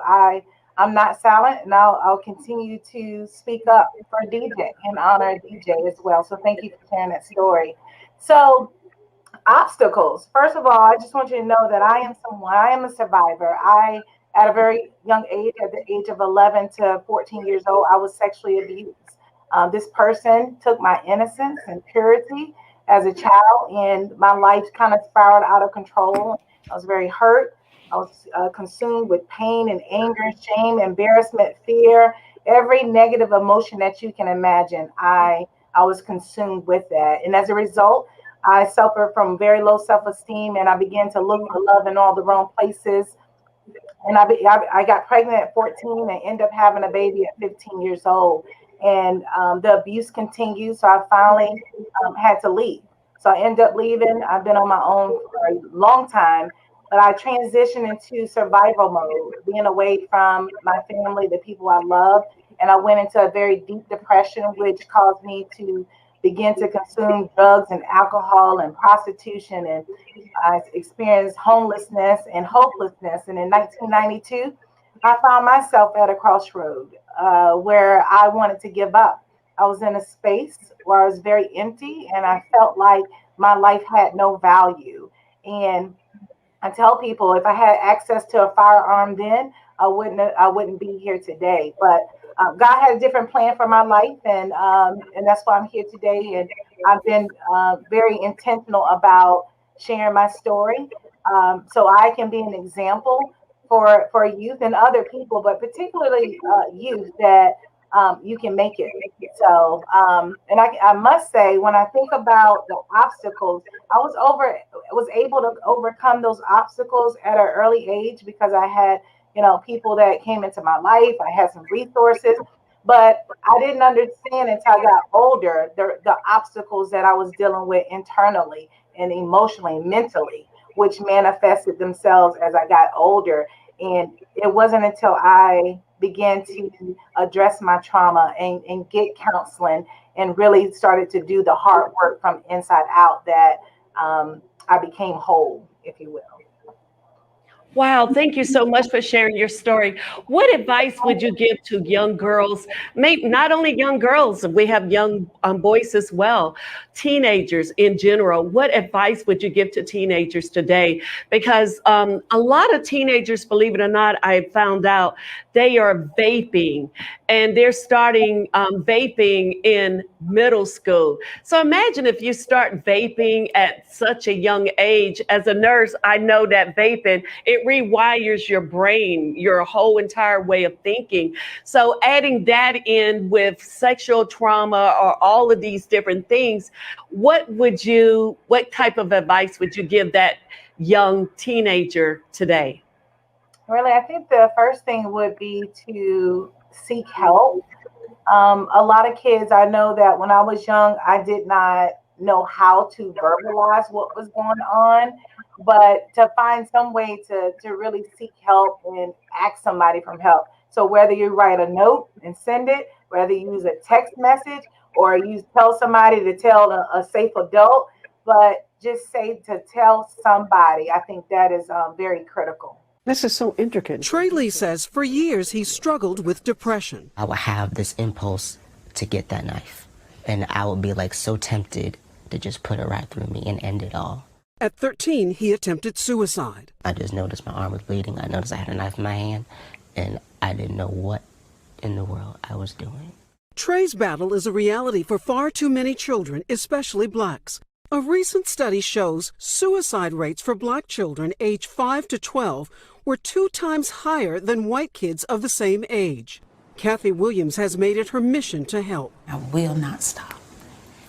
L: I'm not silent, and I'll continue to speak up for DJ and honor DJ as well. So thank you for sharing that story. So obstacles. First of all, I just want you to know that I am a survivor. At a very young age, at the age of 11 to 14 years old, I was sexually abused. This person took my innocence and purity as a child, and my life kind of spiraled out of control. I was very hurt. I was consumed with pain and anger, shame, embarrassment, fear, every negative emotion that you can imagine. I was consumed with that. And as a result, I suffered from very low self-esteem, and I began to look for love in all the wrong places. And I got pregnant at 14 and ended up having a baby at 15 years old. And the abuse continued, so I finally had to leave. So I ended up leaving. I've been on my own for a long time, but I transitioned into survival mode, being away from my family, the people I love, and I went into a very deep depression, which caused me to begin to consume drugs and alcohol and prostitution, and I experienced homelessness and hopelessness. And in 1992, I found myself at a crossroad where I wanted to give up. I was in a space where I was very empty, and I felt like my life had no value. And I tell people, if I had access to a firearm then, I wouldn't be here today. But God had a different plan for my life, and that's why I'm here today. And I've been very intentional about sharing my story, so I can be an example for youth and other people, but particularly youth, that you can make it. So, and I must say, when I think about the obstacles, I was able to overcome those obstacles at an early age because I had, people that came into my life. I had some resources, but I didn't understand until I got older the obstacles that I was dealing with internally and emotionally, mentally, which manifested themselves as I got older. And it wasn't until I began to address my trauma and get counseling and really started to do the hard work from inside out that I became whole, if you will.
A: Wow, thank you so much for sharing your story. What advice would you give to young girls? Maybe not only young girls, we have young boys as well, teenagers in general. What advice would you give to teenagers today? Because a lot of teenagers, believe it or not, I found out they are vaping, and they're starting vaping in middle school. So imagine if you start vaping at such a young age. As a nurse, I know that vaping, it rewires your brain, your whole entire way of thinking. So adding that in with sexual trauma or all of these different things, what type of advice would you give that young teenager today?
L: Really, I think the first thing would be to seek help. A lot of kids, I know that when I was young, I did not know how to verbalize what was going on, but to find some way to really seek help and ask somebody for help. So whether you write a note and send it, whether you use a text message or you tell somebody to tell a safe adult, but just say to tell somebody, I think that is very critical.
M: This is so intricate.
N: Trey Lee says for years he struggled with depression.
O: I would have this impulse to get that knife, and I would be like so tempted to just put it right through me and end it all.
N: At 13, he attempted suicide.
O: I just noticed my arm was bleeding. I noticed I had a knife in my hand, and I didn't know what in the world I was doing.
N: Trey's battle is a reality for far too many children, especially blacks. A recent study shows suicide rates for black children aged 5 to 12 were 2 times higher than white kids of the same age. Kathy Williams has made it her mission to help.
P: I will not stop,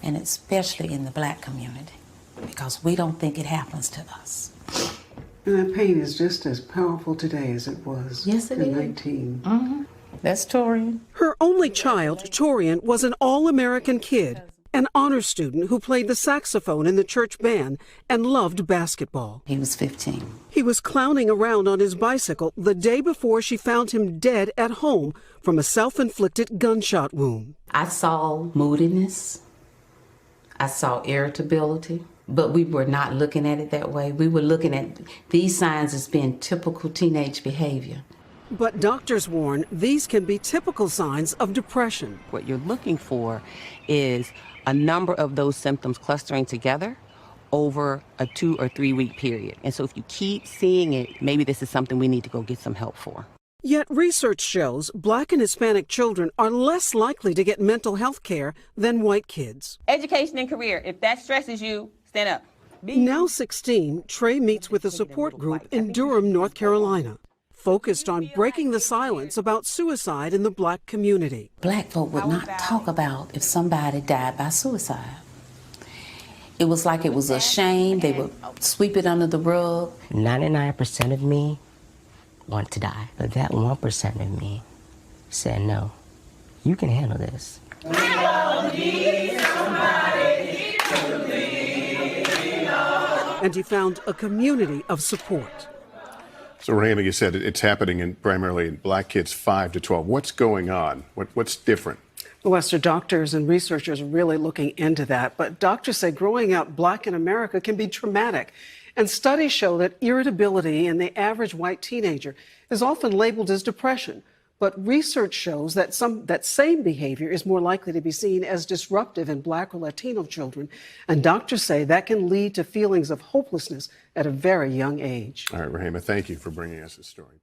P: and especially in the black community, because we don't think it happens to us.
M: And that pain is just as powerful today as it was
P: Yes, it
M: in
P: is.
M: 19.
P: Mm-hmm. That's Torian.
N: Her only child, Torian, was an all-American kid, an honor student who played the saxophone in the church band and loved basketball.
P: He was 15.
N: He was clowning around on his bicycle the day before she found him dead at home from a self-inflicted gunshot wound.
P: I saw moodiness. I saw irritability, but we were not looking at it that way. We were looking at these signs as being typical teenage behavior.
N: But doctors warn these can be typical signs of depression.
Q: What you're looking for is a number of those symptoms clustering together over a 2 or 3 week period. And so if you keep seeing it, maybe this is something we need to go get some help for.
N: Yet research shows Black and Hispanic children are less likely to get mental health care than white kids.
Q: Education and career, if that stresses you, stand up.
N: Now 16, Trey meets with a support group in Durham, North Carolina, focused on breaking the silence about suicide in the Black community.
P: Black folk would not talk about if somebody died by suicide. It was like it was a shame. They would sweep it under the rug.
O: 99% of me want to die, but that 1% of me said, no, you can handle this.
R: We all need somebody to lean on.
N: And he found a community of support.
S: So, Rahima, you said it's happening primarily in black kids 5 to 12. What's going on? What's different?
M: Well, Lester, doctors and researchers are really looking into that. But doctors say growing up Black in America can be traumatic. And studies show that irritability in the average white teenager is often labeled as depression. But research shows that that same behavior is more likely to be seen as disruptive in Black or Latino children. And doctors say that can lead to feelings of hopelessness at a very young age.
S: All right, Rahima, thank you for bringing us this story.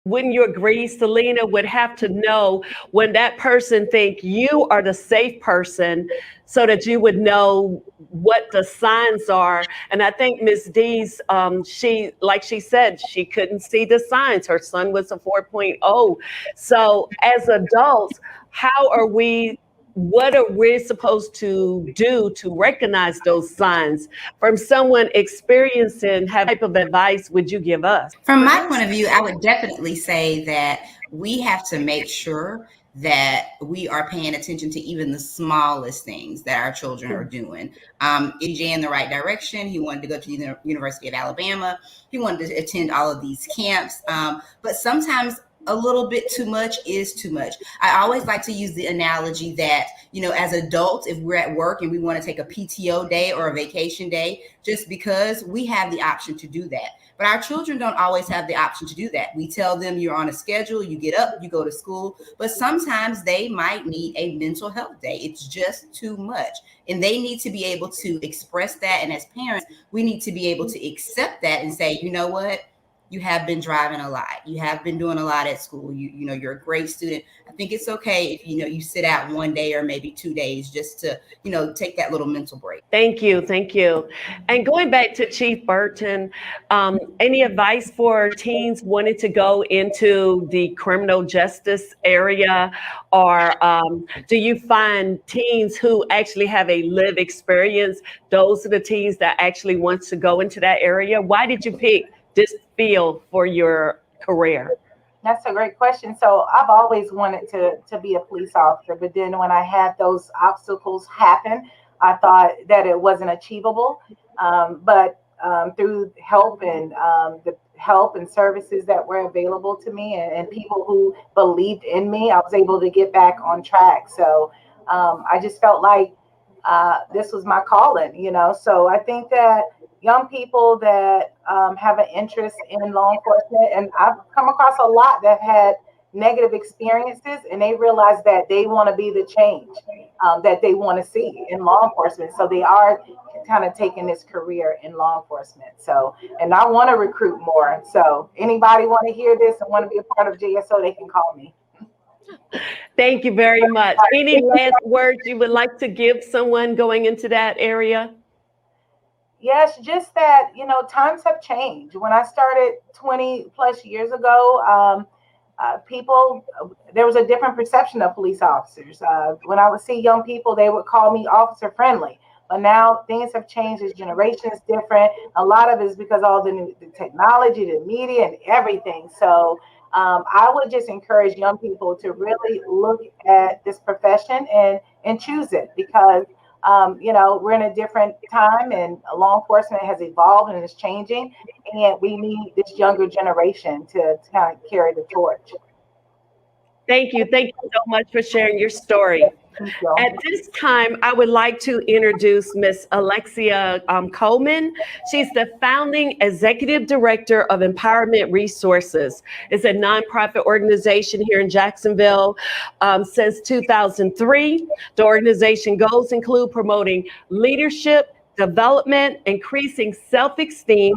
A: When you agree, Selena would have to know when that person think you are the safe person so that you would know what the signs are. And I think Ms. Dees, like she said, she couldn't see the signs. Her son was a 4.0. So as adults, what are we supposed to do to recognize those signs? From someone experiencing, what type of advice would you give us?
F: From my point of view, I would definitely say that we have to make sure that we are paying attention to even the smallest things that our children are doing. EJ in the right direction. He wanted to go to the University of Alabama. He wanted to attend all of these camps. But sometimes a little bit too much is too much. I always like to use the analogy that, as adults, if we're at work and we want to take a PTO day or a vacation day, just because we have the option to do that. But our children don't always have the option to do that. We tell them you're on a schedule, you get up, you go to school, but sometimes they might need a mental health day. It's just too much. And they need to be able to express that. And as parents, we need to be able to accept that and say, you know what? you have been driving a lot. You have been doing a lot at school. You know, you're a great student. I think it's okay if, you know, you sit out one day or maybe 2 days just to, you know, take that little mental break.
A: Thank you. Thank you. And going back to Chief Burton, any advice for teens wanting to go into the criminal justice area? Or do you find teens who actually have a lived experience, those are the teens that actually want to go into that area? Why did you pick this field for your career?
L: That's a great question. So I've always wanted to be a police officer, but then when I had those obstacles happen, I thought that it wasn't achievable. But through help and the help and services that were available to me and people who believed in me, I was able to get back on track. So I just felt like this was my calling, you know. So I think that young people that have an interest in law enforcement, and I've come across a lot that had negative experiences, and they realize that they want to be the change that they want to see in law enforcement. So they are kind of taking this career in law enforcement. So, and I want to recruit more. So anybody want to hear this and want to be a part of JSO, they can call me.
A: Thank you very much. Any last words you would like to give someone going into that area?
L: Yes, just that, you know, times have changed. When I started 20 plus years ago, people, there was a different perception of police officers. When I would see young people, they would call me officer friendly. But now things have changed. This generation is different. A lot of it is because all the technology, the media, and everything. So I would just encourage young people to really look at this profession and choose it, because you know, we're in a different time and law enforcement has evolved and is changing, and we need this younger generation to kind of carry the torch.
A: Thank you. Thank you so much for sharing your story. At this time, I would like to introduce Miss Alexia Coleman. She's the founding executive director of Empowerment Resources. It's a nonprofit organization here in Jacksonville since 2003. The organization goals include promoting leadership, development, increasing self-esteem,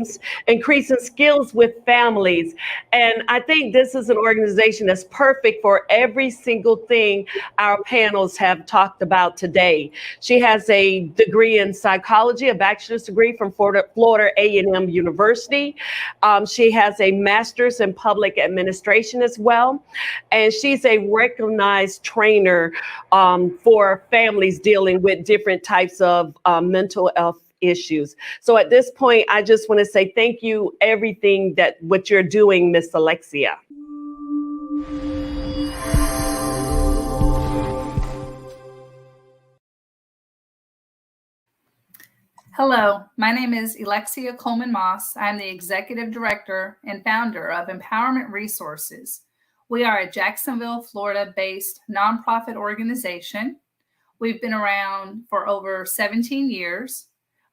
A: increasing skills with families. And I think this is an organization that's perfect for every single thing our panels have talked about today. She has a degree in psychology, a bachelor's degree from Florida A&M University. She has a master's in public administration as well. And she's a recognized trainer for families dealing with different types of mental health issues. So at this point, I just want to say thank you, everything that what you're doing, Miss Alexia.
T: Hello, my name is Alexia Coleman Moss. I'm the executive director and founder of Empowerment Resources. We are a Jacksonville, Florida-based nonprofit organization. We've been around for over 17 years.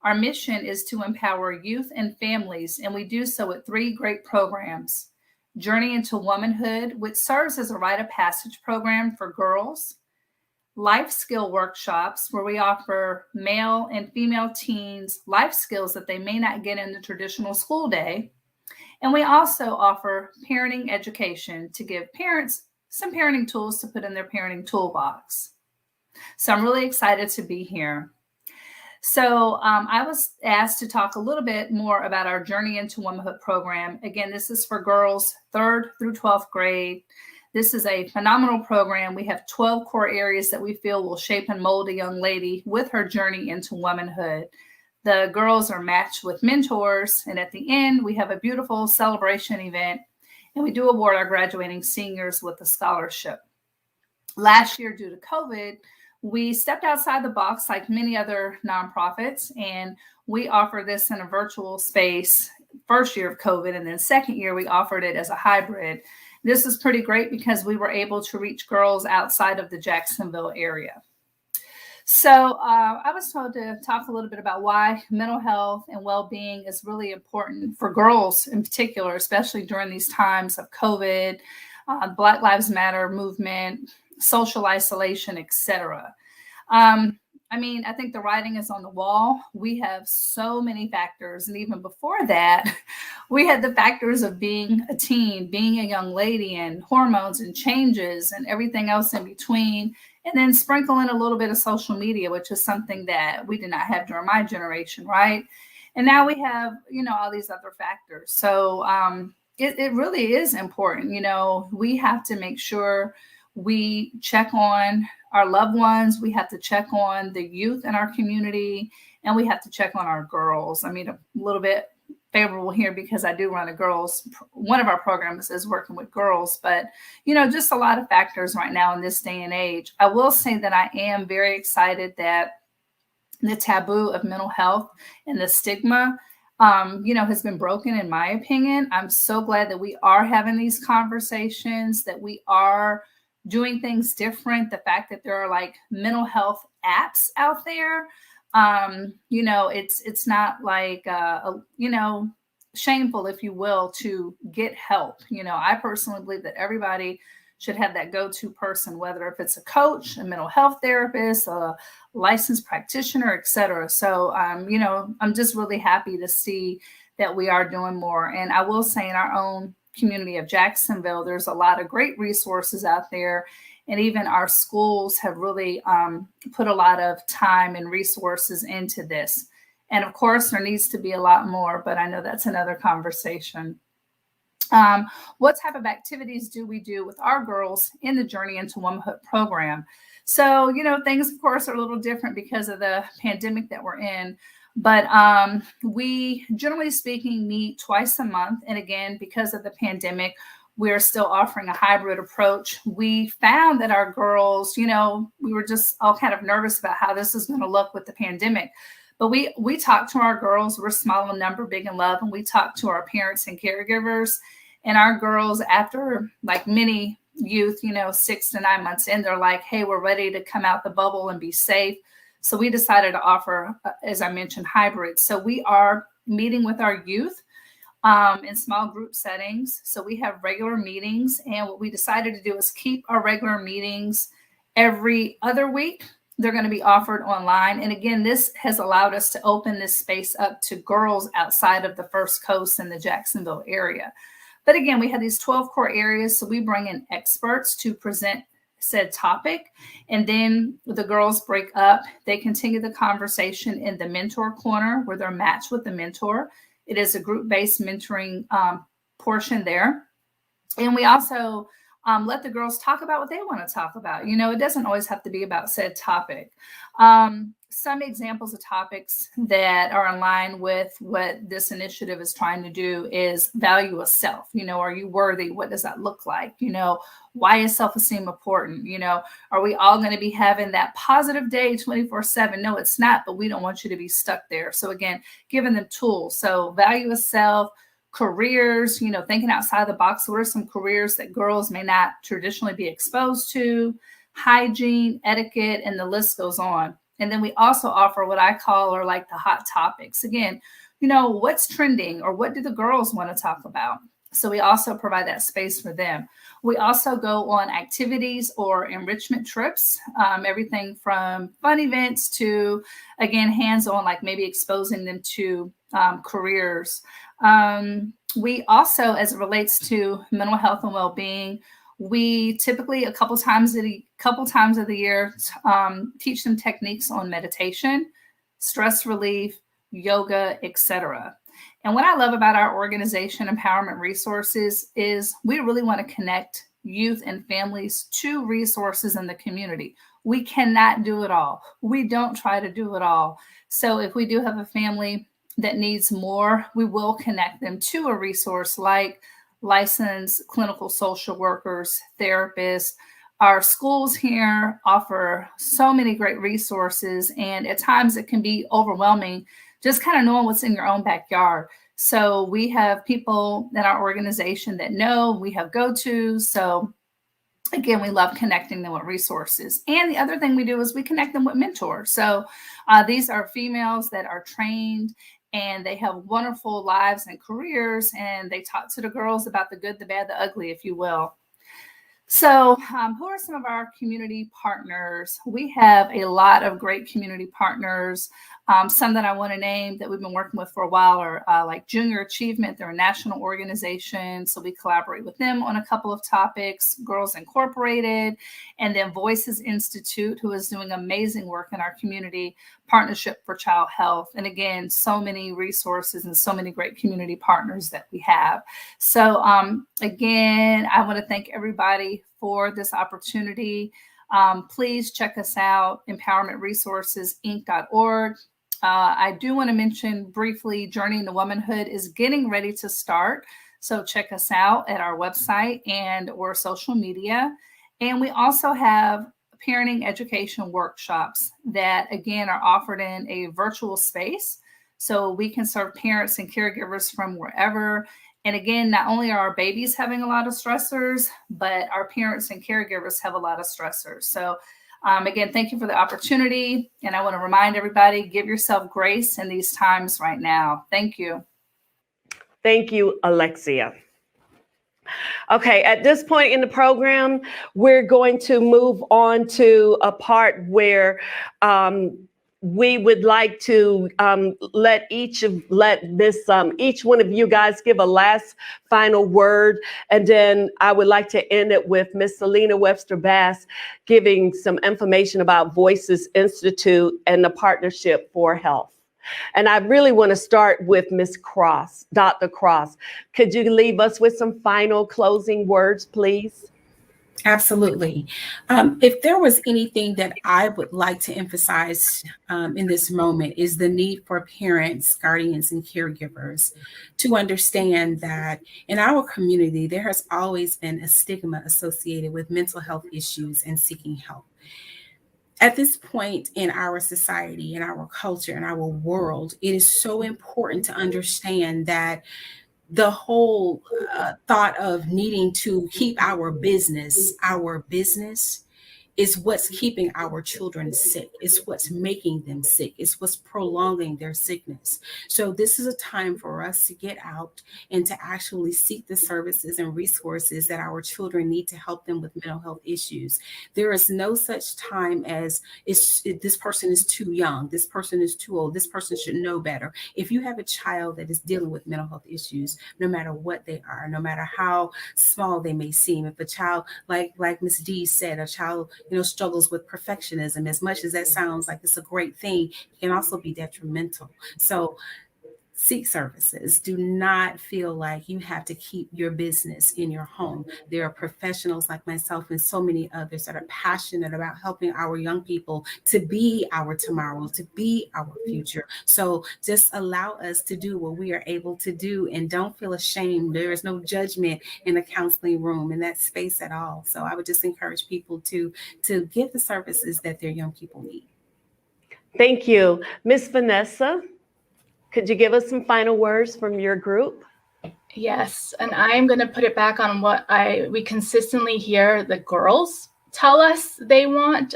T: Our mission is to empower youth and families, and we do so with 3 great programs. Journey into Womanhood, which serves as a rite of passage program for girls. Life skill workshops, where we offer male and female teens life skills that they may not get in the traditional school day. And we also offer parenting education to give parents some parenting tools to put in their parenting toolbox. So I'm really excited to be here. So I was asked to talk a little bit more about our Journey into Womanhood program. Again, this is for girls 3rd through 12th grade. This is a phenomenal program. We have 12 core areas that we feel will shape and mold a young lady with her journey into womanhood. The girls are matched with mentors, and at the end, we have a beautiful celebration event, and we do award our graduating seniors with a scholarship. Last year, due to COVID, we stepped outside the box like many other nonprofits, and we offer this in a virtual space. First year of COVID, and then second year, we offered it as a hybrid. This is pretty great because we were able to reach girls outside of the Jacksonville area. So I was told to talk a little bit about why mental health and well-being is really important for girls in particular, especially during these times of COVID, Black Lives Matter movement, social isolation, etc. I mean, I think the writing is on the wall. We have so many factors. And even before that, we had the factors of being a teen, being a young lady, and hormones and changes and everything else in between. And then sprinkle in a little bit of social media, which is something that we did not have during my generation, right? And now we have, all these other factors. So it really is important. We have to make sure we check on our loved ones. We have to check on the youth in our community, and we have to check on our girls. I mean, a little bit favorable here because I do run one of our programs is working with girls, but just a lot of factors right now in this day and age. I will say that I am very excited that the taboo of mental health and the stigma has been broken, in my opinion. I'm so glad that we are having these conversations, that we are doing things different. The fact that there are like mental health apps out there, it's not like, shameful, if you will, to get help. I personally believe that everybody should have that go-to person, whether if it's a coach, a mental health therapist, a licensed practitioner, et cetera. So, I'm just really happy to see that we are doing more. And I will say in our own community of Jacksonville, there's a lot of great resources out there. And even our schools have really put a lot of time and resources into this. And of course, there needs to be a lot more, but I know that's another conversation. What type of activities do we do with our girls in the Journey into Womanhood program? So, things, of course, are a little different because of the pandemic that we're in. But we, generally speaking, meet twice a month. And again, because of the pandemic, we're still offering a hybrid approach. We found that our girls, we were just all kind of nervous about how this is going to look with the pandemic. But we talk to our girls. We're small in number, big in love. And we talk to our parents and caregivers. And our girls, after like many youth, 6 to 9 months in, they're like, hey, we're ready to come out the bubble and be safe. So we decided to offer, as I mentioned, hybrid. So we are meeting with our youth in small group settings. So we have regular meetings. And what we decided to do is keep our regular meetings every other week. They're going to be offered online. And again, this has allowed us to open this space up to girls outside of the First Coast and the Jacksonville area. But again, we have these 12 core areas. So we bring in experts to present said topic. And then the girls break up. They continue the conversation in the mentor corner where they're matched with the mentor. It is a group-based mentoring portion there. And we also let the girls talk about what they want to talk about. It doesn't always have to be about said topic. Some examples of topics that are in line with what this initiative is trying to do is value of self. Are you worthy? What does that look like? Why is self-esteem important? Are we all going to be having that positive day 24/7? No, it's not, but we don't want you to be stuck there. So again, giving them tools. So value of self, careers, thinking outside the box. What are some careers that girls may not traditionally be exposed to? Hygiene, etiquette, and the list goes on. And then we also offer what I call or like the hot topics. Again, what's trending or what do the girls want to talk about? So we also provide that space for them. We also go on activities or enrichment trips, everything from fun events to, again, hands-on, like maybe exposing them to careers. We also, as it relates to mental health and well-being, we typically a couple times of the year teach them techniques on meditation, stress relief, yoga, etc. And what I love about our organization, Empowerment Resources, is we really want to connect youth and families to resources in the community. We cannot do it all. We don't try to do it all. So if we do have a family that needs more, we will connect them to a resource like licensed clinical social workers, therapists. Our schools here offer so many great resources, and at times it can be overwhelming just kind of knowing what's in your own backyard. So we have people in our organization that know, we have go-tos. So again, we love connecting them with resources. And the other thing we do is we connect them with mentors. So these are females that are trained and they have wonderful lives and careers, and they talk to the girls about the good, the bad, the ugly, if you will. So, who are some of our community partners? We have a lot of great community partners. Some that I want to name that we've been working with for a while are like Junior Achievement. They're a national organization, so we collaborate with them on a couple of topics. Girls Incorporated, and then Voices Institute, who is doing amazing work in our community. Partnership for Child Health. And again, so many resources and so many great community partners that we have. So again, I want to thank everybody for this opportunity. Please check us out, empowermentresourcesinc.org. I do want to mention briefly, Journey to Womanhood is getting ready to start. So check us out at our website and or social media. And we also have parenting education workshops that, again, are offered in a virtual space. So we can serve parents and caregivers from wherever. And again, not only are our babies having a lot of stressors, but our parents and caregivers have a lot of stressors. So again, thank you for the opportunity. And I want to remind everybody, give yourself grace in these times right now. Thank you.
A: Thank you, Alexia. Okay, at this point in the program, we're going to move on to a part where we would like to let each one of you guys give a last final word, and then I would like to end it with Miss Selena Webster Bass giving some information about Voices Institute and the Partnership for Health. And I really want to start with Ms. Cross, Dr. Cross. Could you leave us with some final closing words, please?
D: Absolutely. If there was anything that I would like to emphasize in this moment is the need for parents, guardians, and caregivers to understand that in our community, there has always been a stigma associated with mental health issues and seeking help. At this point in our society, in our culture, in our world, it is so important to understand that the whole thought of needing to keep our business is what's keeping our children sick. It's what's making them sick. It's what's prolonging their sickness. So this is a time for us to get out and to actually seek the services and resources that our children need to help them with mental health issues. There is no such time as this person is too young, this person is too old, this person should know better. If you have a child that is dealing with mental health issues, no matter what they are, no matter how small they may seem, if a child, like Ms. D said, a child struggles with perfectionism, as much as that sounds like it's a great thing, it can also be detrimental. So seek services. Do not feel like you have to keep your business in your home. There are professionals like myself and so many others that are passionate about helping our young people to be our tomorrow, to be our future. So just allow us to do what we are able to do and don't feel ashamed. There is no judgment in the counseling room, in that space at all. So I would just encourage people to give the services that their young people need.
A: Thank you. Miss Vanessa, could you give us some final words from your group?
K: Yes, and I am going to put it back on what we consistently hear the girls tell us they want.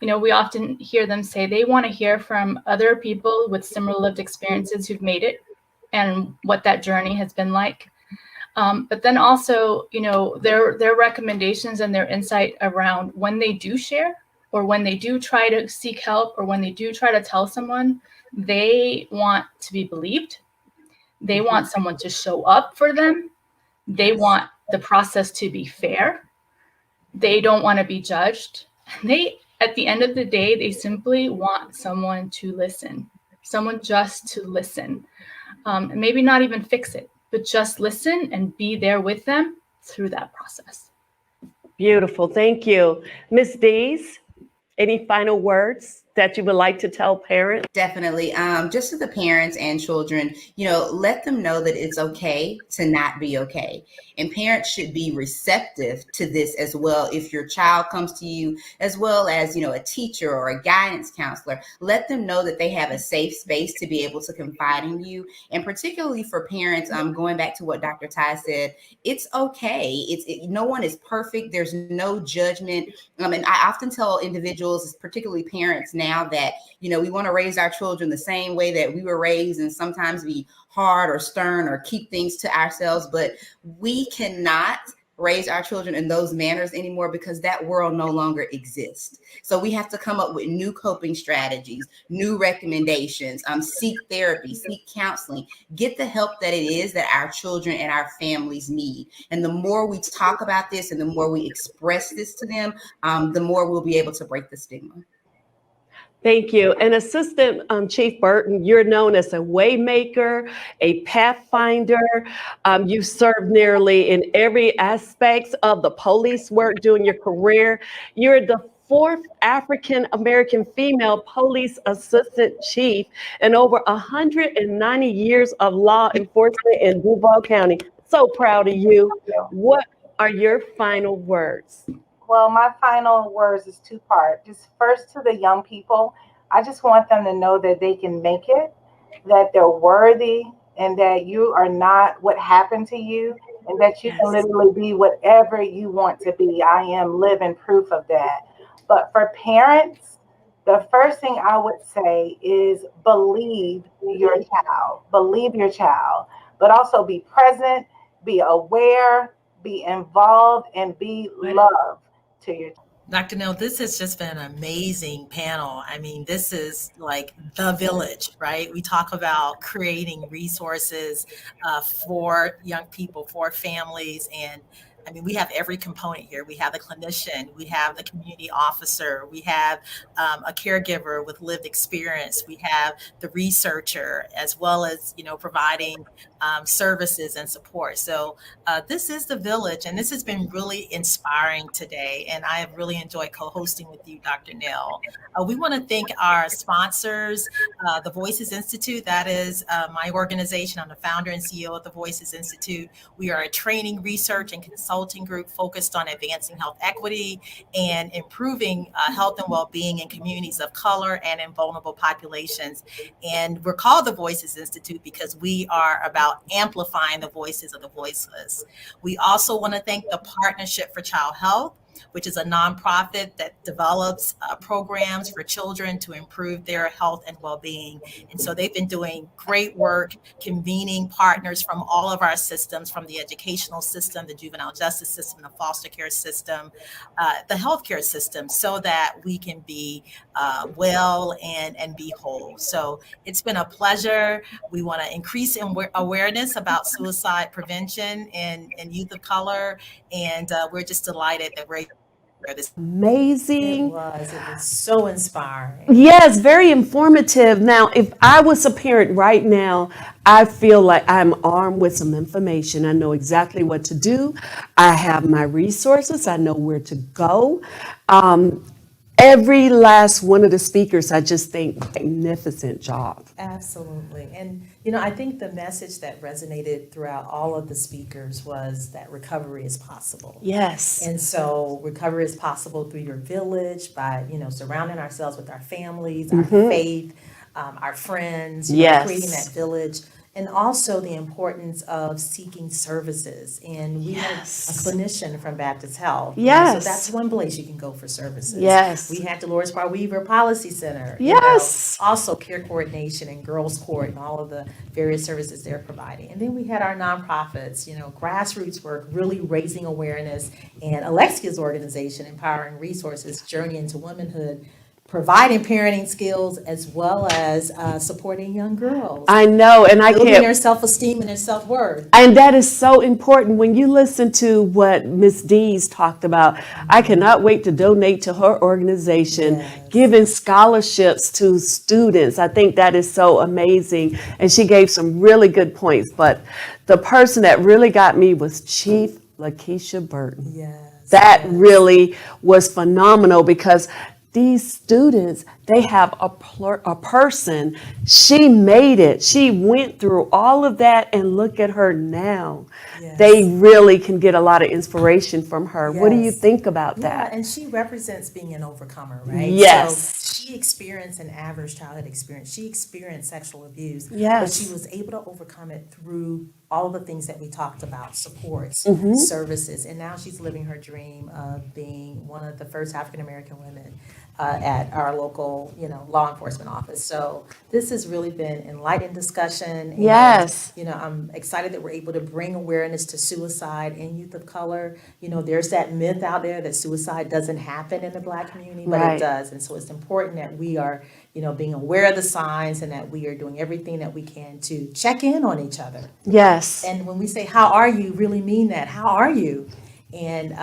K: We often hear them say they want to hear from other people with similar lived experiences who've made it and what that journey has been like. But then also, their recommendations and their insight around when they do share or when they do try to seek help or when they do try to tell someone, they want to be believed. They want someone to show up for them. They want the process to be fair. They don't want to be judged. At the end of the day, they simply want someone to listen, someone just to listen. And maybe not even fix it, but just listen and be there with them through that process.
A: Beautiful. Thank you. Ms. Dees, any final words that you would like to tell parents?
F: Definitely. Just to the parents and children, let them know that it's okay to not be okay. And parents should be receptive to this as well. If your child comes to you, as well as, a teacher or a guidance counselor, let them know that they have a safe space to be able to confide in you. And particularly for parents, going back to what Dr. Ty said, it's okay. No one is perfect. There's no judgment. And I often tell individuals, particularly parents now, that, we want to raise our children the same way that we were raised and sometimes be hard or stern or keep things to ourselves, but we cannot raise our children in those manners anymore because that world no longer exists. So we have to come up with new coping strategies, new recommendations, seek therapy, seek counseling, get the help that it is that our children and our families need. And the more we talk about this and the more we express this to them, the more we'll be able to break the stigma.
A: Thank you. And Assistant Chief Burton, you're known as a waymaker, a pathfinder. You served nearly in every aspect of the police work during your career. You're the fourth African American female police assistant chief and over 190 years of law enforcement in Duval County. So proud of you. What are your final words?
L: Well, my final words is two-part. Just first to the young people, I just want them to know that they can make it, that they're worthy, and that you are not what happened to you, and that you can literally be whatever you want to be. I am living proof of that. But for parents, the first thing I would say is believe your child, but also be present, be aware, be involved, and be loved to your.
C: Dr. Neal, this has just been an amazing panel. I mean, this is like the village, right? We talk about creating resources for young people, for families, and I mean, we have every component here. We have the clinician, we have the community officer, we have a caregiver with lived experience, we have the researcher, as well as, you know, providing services and support. So this is the village, and this has been really inspiring today. And I have really enjoyed co-hosting with you, Dr. Neal. We want to thank our sponsors, the Voices Institute. That is my organization. I'm the founder and CEO of the Voices Institute. We are a training, research, and consulting group focused on advancing health equity and improving health and well-being in communities of color and in vulnerable populations. And we're called the Voices Institute because we are about amplifying the voices of the voiceless. We also want to thank the Partnership for Child Health, which is a nonprofit that develops programs for children to improve their health and well-being. And so they've been doing great work convening partners from all of our systems, from the educational system, the juvenile justice system, the foster care system, the healthcare system, so that we can be well and be whole. So it's been a pleasure. We want to increase awareness about suicide prevention in youth of color. And we're just delighted that we're this
A: amazing.
B: It was so inspiring.
A: Yes, very informative. Now, if I was a parent right now, I feel like I'm armed with some information. I know exactly what to do. I have my resources. I know where to go. Every last one of the speakers, I just think, magnificent job.
B: Absolutely. And, you know, I think the message that resonated throughout all of the speakers was that recovery is possible.
A: Yes.
B: And so recovery is possible through your village by, you know, surrounding ourselves with our families, our faith, our friends, you know, creating that village. And also the importance of seeking services. And we have a clinician from Baptist Health.
A: Yes.
B: So that's one place you can go for services.
A: Yes.
B: We have Dolores Parr Weaver Policy Center.
A: Yes.
B: You know, also care coordination and girls court and all of the various services they're providing. And then we had our nonprofits, you know, grassroots work, really raising awareness. And Alexia's organization, Empowering Resources, Journey into Womanhood, providing parenting skills as well as supporting young girls.
A: I know, and I can't.
B: Building their self-esteem and their self-worth.
A: And that is so important. When you listen to what Ms. Dees talked about, I cannot wait to donate to her organization, giving scholarships to students. I think that is so amazing. And she gave some really good points. But the person that really got me was Chief Lakeisha Burton.
B: Yes.
A: That really was phenomenal because these students, they have a person. She made it. She went through all of that, and look at her now. Yes. They really can get a lot of inspiration from her. Yes. What do you think about that?
B: Yeah, and she represents being an overcomer, right?
A: Yes.
B: So she experienced an average childhood experience. She experienced sexual abuse.
A: Yes.
B: But she was able to overcome it through all of the things that we talked about, supports,
A: Mhm.
B: services, and now she's living her dream of being one of the first African American women at our local, law enforcement office. So this has really been enlightening discussion. And,
A: Yes.
B: I'm excited that we're able to bring awareness to suicide in youth of color. There's that myth out there that suicide doesn't happen in the Black community, but
A: Right.
B: it does. And so it's important that we are, being aware of the signs and that we are doing everything that we can to check in on each other.
A: Yes.
B: And when we say, how are you, really mean that. How are you? And,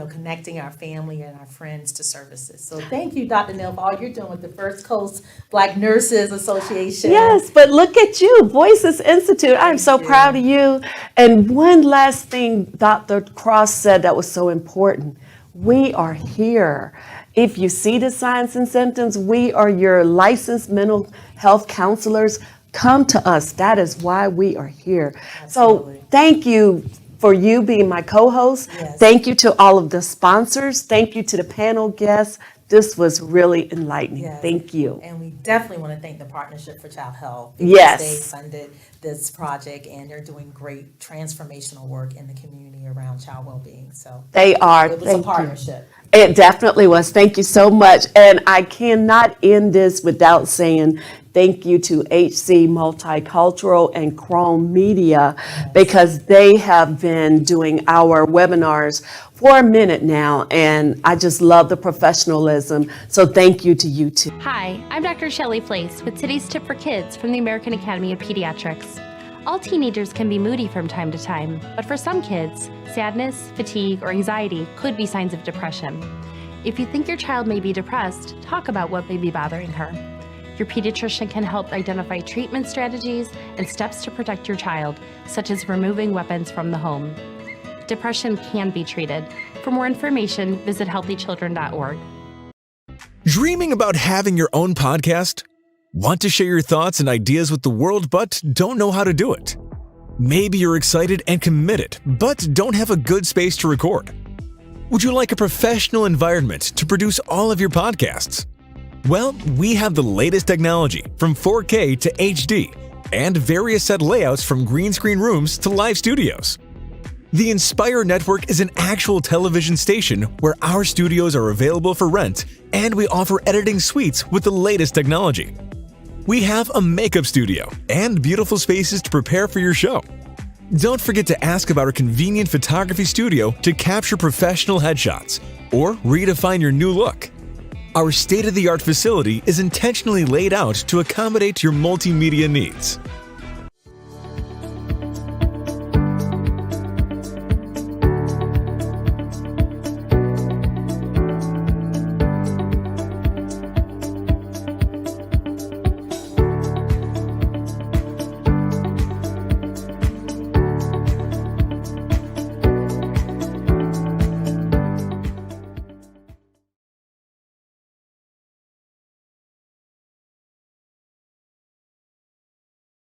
B: connecting our family and our friends to services. So thank you, Dr. Neal, for all you're doing with the First Coast Black Nurses Association.
A: Yes, but look at you, Voices Institute. I'm so proud of you. And one last thing Dr. Cross said that was so important. We are here. If you see the signs and symptoms, we are your licensed mental health counselors. Come to us. That is why we are here. So thank you for you being my co-host.
B: Yes.
A: Thank you to all of the sponsors. Thank you to the panel guests. This was really enlightening.
B: Yes.
A: Thank you.
B: And we definitely want to thank the Partnership for Child Health. Because
A: Yes.
B: they funded this project and they're doing great transformational work in the community around child well-being. So
A: They are.
B: It was
A: Thank
B: a partnership.
A: You. It definitely was. Thank you so much. And I cannot end this without saying thank you to HC Multicultural and Chrome Media, because they have been doing our webinars for a minute now, and I just love the professionalism. So thank you to you too.
U: Hi, I'm Dr. Shelley Place with today's tip for kids from the American Academy of Pediatrics. All teenagers can be moody from time to time, but for some kids, sadness, fatigue, or anxiety could be signs of depression. If you think your child may be depressed, talk about what may be bothering her. Your pediatrician can help identify treatment strategies and steps to protect your child, such as removing weapons from the home. Depression can be treated. For more information, visit healthychildren.org.
V: Dreaming about having your own podcast? Want to share your thoughts and ideas with the world but don't know how to do it? Maybe you're excited and committed but don't have a good space to record. Would you like a professional environment to produce all of your podcasts? Well, we have the latest technology from 4K to HD and various set layouts from green screen rooms to live studios. The Inspire Network is an actual television station where our studios are available for rent, and we offer editing suites with the latest technology. We have a makeup studio and beautiful spaces to prepare for your show. Don't forget to ask about our convenient photography studio to capture professional headshots or redefine your new look. Our state-of-the-art facility is intentionally laid out to accommodate your multimedia needs.